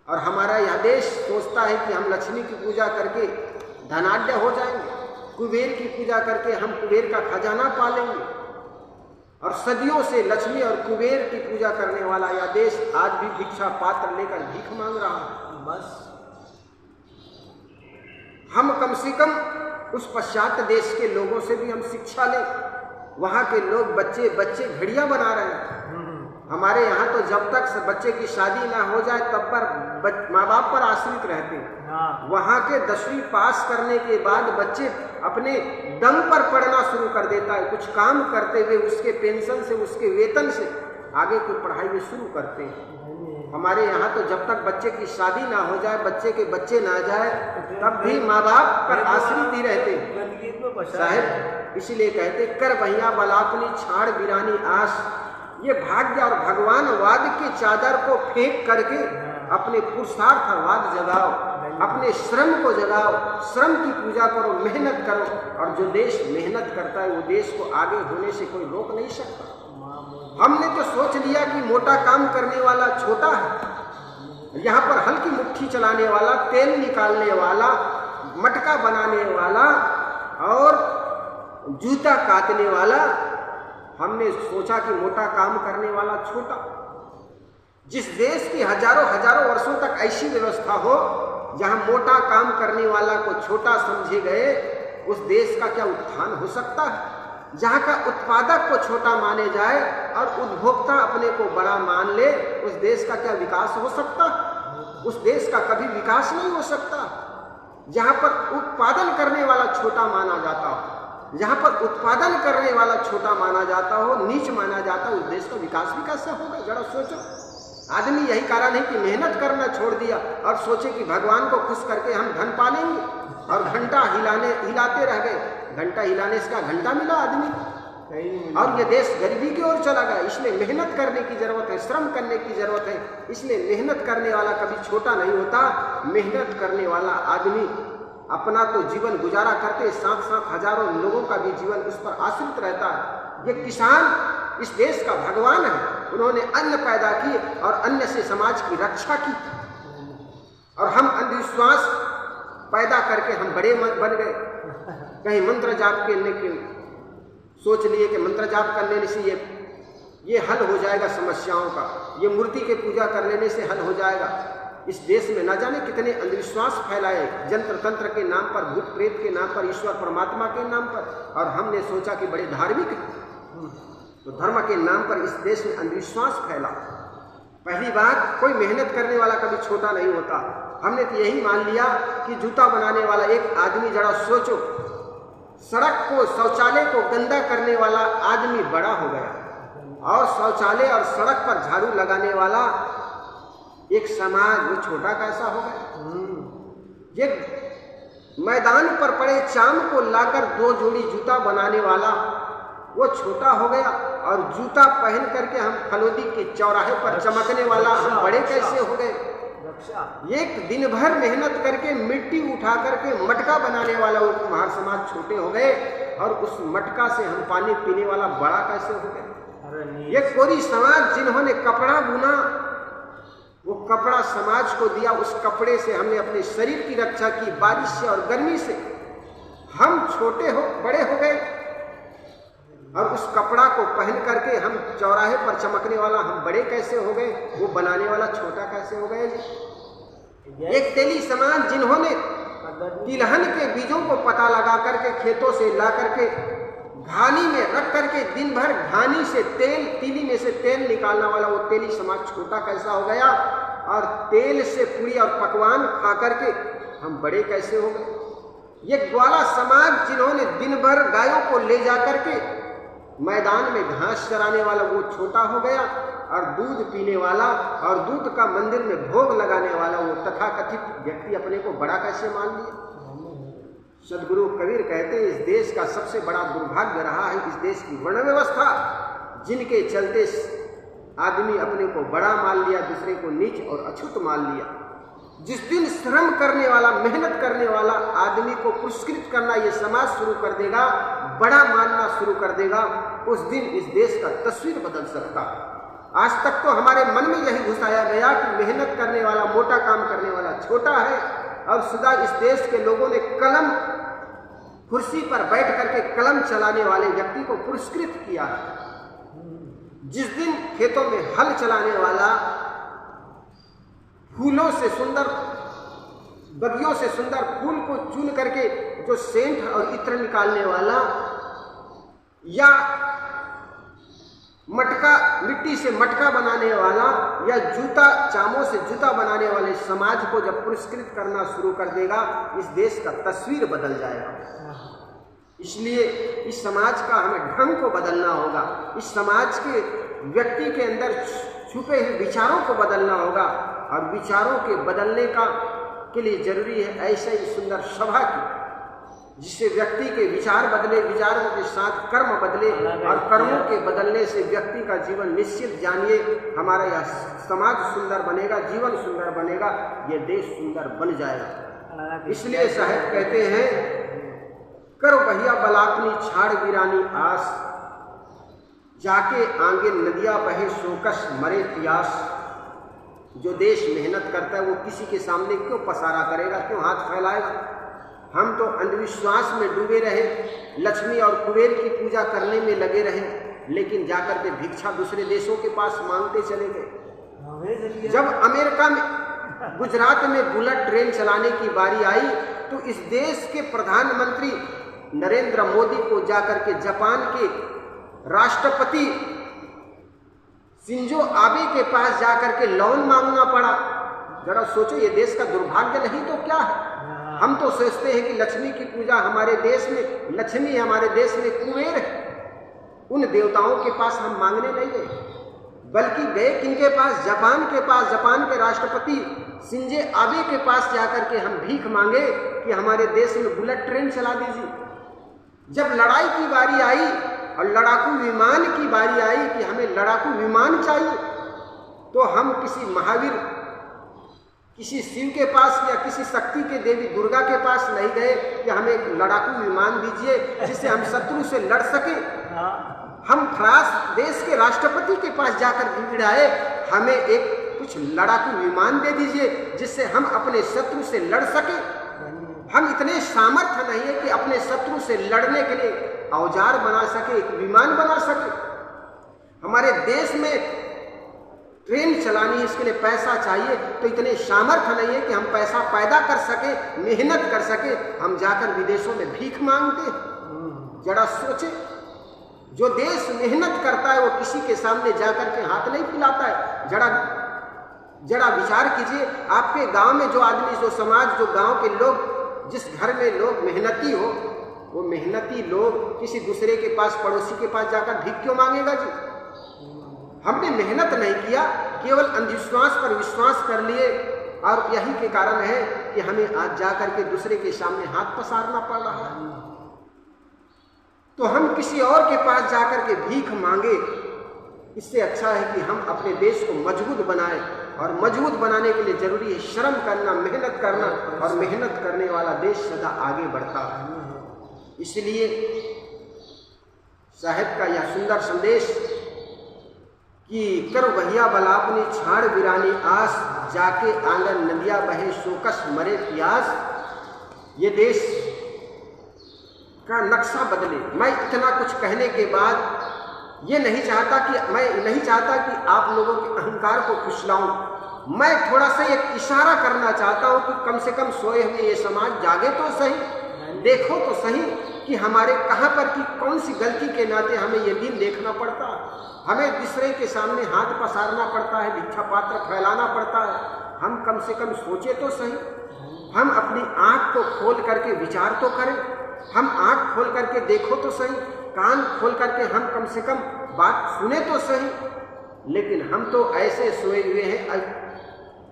S1: और हमारा यह देश सोचता है कि हम लक्ष्मी की पूजा करके धनाढ्य हो जाएंगे, कुबेर की पूजा करके हम कुबेर का खजाना पालेंगे। और सदियों से लक्ष्मी और कुबेर की पूजा करने वाला यह देश आज भी भिक्षा पात्र लेकर भीख मांग रहा है। बस हम कम से कम उस पश्चात देश के लोगों से भी हम शिक्षा लें। वहाँ के लोग बच्चे घड़ियाँ बना रहे हैं। हमारे यहाँ तो जब तक बच्चे की शादी ना हो जाए तब पर माँ बाप पर आश्रित रहते हैं। वहाँ के 10वीं पास करने के बाद बच्चे अपने दम पर पढ़ना शुरू कर देता है। कुछ काम करते हुए उसके पेंशन से, उसके वेतन से आगे की पढ़ाई में शुरू करते हैं। हमारे यहाँ तो जब तक बच्चे की शादी ना हो जाए, बच्चे के बच्चे ना जाए, तब भी माँ बाप पर आश्रित ही रहते हैं। साहब इसलिए कहते कर भैया बलापनी छाड़ बिरानी आस। ये भाग्य और भगवानवाद की चादर को फेंक करके अपने पुरुषार्थवाद जगाओ, अपने श्रम को जगाओ, श्रम की पूजा करो, मेहनत करो। और जो देश मेहनत करता है वो देश को आगे होने से कोई रोक नहीं सकता। हमने तो सोच लिया कि मोटा काम करने वाला छोटा है, यहाँ पर हल्की मुट्ठी चलाने वाला, तेल निकालने वाला, मटका बनाने वाला और जूता काटने वाला, हमने सोचा कि मोटा काम करने वाला छोटा। जिस देश की हजारों हजारों वर्षों तक ऐसी व्यवस्था हो जहां मोटा काम करने वाला को छोटा समझे गए, उस देश का क्या उत्थान हो सकता है? जहां का उत्पादक को छोटा माने जाए और उपभोक्ता अपने को बड़ा मान ले, उस देश का क्या विकास हो सकता? उस देश का कभी विकास नहीं हो सकता। जहां पर उत्पादन करने वाला छोटा माना जाता हो, जहां पर उत्पादन करने वाला छोटा माना जाता हो, नीच माना जाता हो, उस देश का विकास भी कैसे होगा? जरा सोचो। आदमी यही कारण है कि मेहनत करना छोड़ दिया और सोचे कि भगवान को खुश करके हम धन पालेंगे, और घंटा हिलाते रह गए। घंटा हिलाने से क्या घंटा मिला आदमी? और ये देश गरीबी की ओर चला गया। इसलिए मेहनत करने की जरूरत है, श्रम करने की जरूरत है। इसलिए मेहनत करने वाला कभी छोटा नहीं होता। मेहनत करने वाला आदमी अपना तो जीवन गुजारा करते, साथ साथ हजारों लोगों का भी जीवन उस पर आश्रित रहता है। ये किसान इस देश का भगवान है। उन्होंने अन्न पैदा किए और अन्न से समाज की रक्षा की, और हम अंधविश्वास पैदा करके हम बड़े बन गए। कहीं मंत्र जाप करने के सोच लिए कि मंत्र जाप कर लेने से ये हल हो जाएगा समस्याओं का, ये मूर्ति के पूजा कर लेने से हल हो जाएगा। इस देश में न जाने कितने अंधविश्वास फैलाए, जंत्र तंत्र के नाम पर, भूत प्रेत के नाम पर, ईश्वर परमात्मा के नाम पर, और हमने सोचा कि बड़े धार्मिक हैं। तो धर्म के नाम पर इस देश में अंधविश्वास फैला। पहली बात, कोई मेहनत करने वाला कभी छोटा नहीं होता। हमने तो यही मान लिया कि जूता बनाने वाला एक आदमी, जरा सोचो, सड़क को, शौचालय को गंदा करने वाला आदमी बड़ा हो गया, और शौचालय और सड़क पर झाड़ू लगाने वाला एक समाज वो छोटा कैसा हो गया? ये मैदान पर पड़े चाम को लाकर 2 जोड़ी जूता बनाने वाला वो छोटा हो गया, और जूता पहन करके हम फलोदी के चौराहे पर चमकने वाला हम बड़े कैसे हो गए? एक दिन भर मेहनत करके मिट्टी उठा करके मटका बनाने वाला वो कुम्हार समाज छोटे हो गए, और उस मटका से हम पानी पीने वाला बड़ा कैसे हो गए? ये कोरी समाज जिन्होंने कपड़ा बुना, वो कपड़ा समाज को दिया, उस कपड़े से हमने अपने शरीर की रक्षा की, बारिश से और गर्मी से। हम बड़े हो गए, और उस कपड़ा को पहन करके हम चौराहे पर चमकने वाला हम बड़े कैसे हो गए? वो बनाने वाला छोटा कैसे हो गए जी? एक तेली समाज जिन्होंने तिलहन के बीजों को पता लगा करके खेतों से ला करके घानी में रख करके दिन भर घानी से तेल, तीली में से तेल निकालने वाला वो तेली समाज छोटा कैसा हो गया? और तेल से पूरी और पकवान खा करके हम बड़े कैसे हो गए? ये ग्वाला समाज जिन्होंने दिन भर गायों को ले जा करके मैदान में घास चराने वाला वो छोटा हो गया, और दूध पीने वाला और दूध का मंदिर में भोग लगाने वाला वो तथाकथित व्यक्ति अपने को बड़ा कैसे मान लिया? सदगुरु कबीर कहते हैं, इस देश का सबसे बड़ा दुर्भाग्य रहा है इस देश की वर्ण व्यवस्था, जिनके चलते आदमी अपने को बड़ा मान लिया, दूसरे को नीच और अछूत मान लिया। जिस दिन श्रम करने वाला, मेहनत करने वाला आदमी को पुरस्कृत करना ये समाज शुरू कर देगा, बड़ा मानना शुरू कर देगा, उस दिन इस देश का तस्वीर बदल सकता। आज तक तो हमारे मन में यही घुसाया गया कि मेहनत करने वाला, मोटा काम करने वाला छोटा है, और सदा इस देश के लोगों ने कलम, कुर्सी पर बैठ करके कलम चलाने वाले व्यक्ति को पुरस्कृत किया है। जिस दिन खेतों में हल चलाने वाला, फूलों से सुंदर, बगियों से सुंदर फूल को चुन करके जो सेंट और इत्र निकालने वाला, या मटका, मिट्टी से मटका बनाने वाला, या जूता, चामों से जूता बनाने वाले समाज को जब पुरस्कृत करना शुरू कर देगा, इस देश का तस्वीर बदल जाएगा। इसलिए इस समाज का हमें ढंग को बदलना होगा, इस समाज के व्यक्ति के अंदर छुपे हुए विचारों को बदलना होगा, और विचारों के बदलने के लिए जरूरी है ऐसे ही सुंदर सभा की, जिससे व्यक्ति के विचार बदले, विचारों के साथ कर्म बदले, और कर्मों के बदलने से व्यक्ति का जीवन निश्चित जानिए हमारा यह समाज सुंदर बनेगा, जीवन सुंदर बनेगा, ये देश सुंदर बन जाएगा। इसलिए साहब कहते हैं, करो भैया बलापनी छाड़ वीरानी आस, जाके आगे नदिया बहे सोकस मरे प्यास। जो देश मेहनत करता है वो किसी के सामने क्यों पसारा करेगा, क्यों हाथ फैलाएगा? हम तो अंधविश्वास में डूबे रहे, लक्ष्मी और कुबेर की पूजा करने में लगे रहे, लेकिन जाकर के भिक्षा दूसरे देशों के पास मांगते चले गए। जब अमेरिका में, गुजरात में बुलेट ट्रेन चलाने की बारी आई तो इस देश के प्रधानमंत्री नरेंद्र मोदी को जाकर के जापान के राष्ट्रपति शिंजो आबे के पास जाकर के लोन मांगना पड़ा। जरा सोचो, ये देश का दुर्भाग्य नहीं तो क्या है? हम तो सोचते हैं कि लक्ष्मी की पूजा हमारे देश में, लक्ष्मी हमारे देश में कुबेर है। उन देवताओं के पास हम मांगने नहीं गए, बल्कि गए किनके पास? जापान के पास। जापान के राष्ट्रपति शिंजो आबे के पास जाकर के हम भीख मांगे कि हमारे देश में बुलेट ट्रेन चला दीजिए। जब लड़ाई की बारी आई और लड़ाकू विमान की बारी आई कि हमें लड़ाकू विमान चाहिए, तो हम किसी महावीर, किसी शिव के पास या किसी शक्ति के देवी दुर्गा के पास नहीं गए कि हमें एक लड़ाकू विमान दीजिए जिससे हम शत्रु से लड़ सके। हम फ्रांस देश के राष्ट्रपति के पास जाकर गिड़गिड़ाए, हमें एक कुछ लड़ाकू विमान दे दीजिए जिससे हम अपने शत्रु से लड़ सके। हम इतने सामर्थ्य नहीं है कि अपने शत्रु से लड़ने के लिए औजार बना सके, एक विमान बना सके। हमारे देश में ट्रेन चलानी है, इसके लिए पैसा चाहिए, तो इतने सामर्थ्य नहीं है कि हम पैसा पैदा कर सके, मेहनत कर सके। हम जाकर विदेशों में भीख मांगते हैं। जरा सोचे, जो देश मेहनत करता है वो किसी के सामने जाकर के हाथ नहीं फैलाता है। जरा विचार कीजिए, आपके गांव में जो आदमी, जो समाज, जो गांव के लोग, जिस घर में लोग मेहनती हो, वो मेहनती लोग किसी दूसरे के पास, पड़ोसी के पास जाकर भीख क्यों मांगेगा जी? हमने मेहनत नहीं किया, केवल अंधविश्वास पर विश्वास कर लिए, और यही के कारण है कि हमें आज जाकर के दूसरे के सामने हाथ पसारना पड़ रहा है। तो हम किसी और के पास जाकर के भीख मांगे, इससे अच्छा है कि हम अपने देश को मजबूत बनाएं, और मजबूत बनाने के लिए जरूरी है श्रम करना, मेहनत करना, और मेहनत करने वाला देश सदा आगे बढ़ता है। इसलिए साहिब का यह सुंदर संदेश कि करो भैया बलापनी छाड़ वीरानी आस, जाके आंगन नदिया बहे सोकस मरे प्यास, ये देश का नक्शा बदले। मैं इतना कुछ कहने के बाद ये नहीं चाहता कि मैं नहीं चाहता कि आप लोगों के अहंकार को फुसलाऊं। मैं थोड़ा सा एक इशारा करना चाहता हूं कि कम से कम सोए हुए ये समाज जागे तो सही, देखो तो सही कि हमारे कहाँ पर की कौन सी गलती के नाते हमें ये दिन देखना पड़ता है, हमें दूसरे के सामने हाथ पसारना पड़ता है, भिक्षा पात्र फैलाना पड़ता है। हम कम से कम सोचे तो सही, हम अपनी आंख को खोल करके विचार तो करें, हम आंख खोल करके देखो तो सही, कान खोल करके हम कम से कम बात सुने तो सही। लेकिन हम तो ऐसे सोए हुए हैं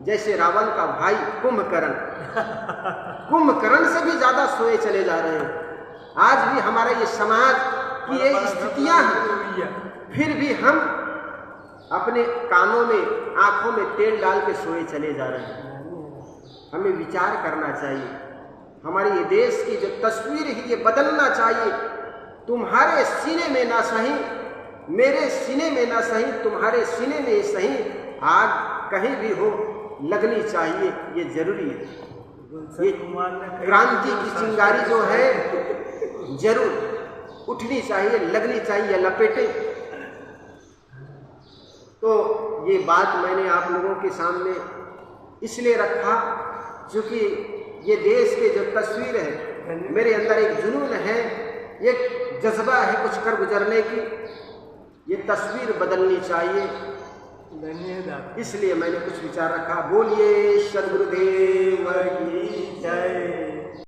S1: जैसे रावण का भाई कुंभकर्ण, कुंभकर्ण से भी ज्यादा सोए चले जा रहे हैं। आज भी हमारा ये समाज की ये स्थितियां हैं, फिर भी हम अपने कानों में, आंखों में तेल डाल के सोए चले जा रहे हैं। हमें विचार करना चाहिए, हमारे ये देश की जो तस्वीर है ये बदलना चाहिए। तुम्हारे सीने में ना सही, मेरे सीने में ना सही, तुम्हारे सीने में सही, आग कहीं भी हो लगनी चाहिए, ये जरूरी है। ये क्रांति की चिंगारी जो है जरूर उठनी चाहिए, लगनी चाहिए, लपेटे। तो ये बात मैंने आप लोगों के सामने इसलिए रखा क्योंकि ये देश के जो तस्वीर है, मेरे अंदर एक जुनून है, एक जज्बा है कुछ कर गुजरने की, ये तस्वीर बदलनी चाहिए। इसलिए मैंने कुछ विचार रखा। बोलिए सद्गुरुदेव की जय।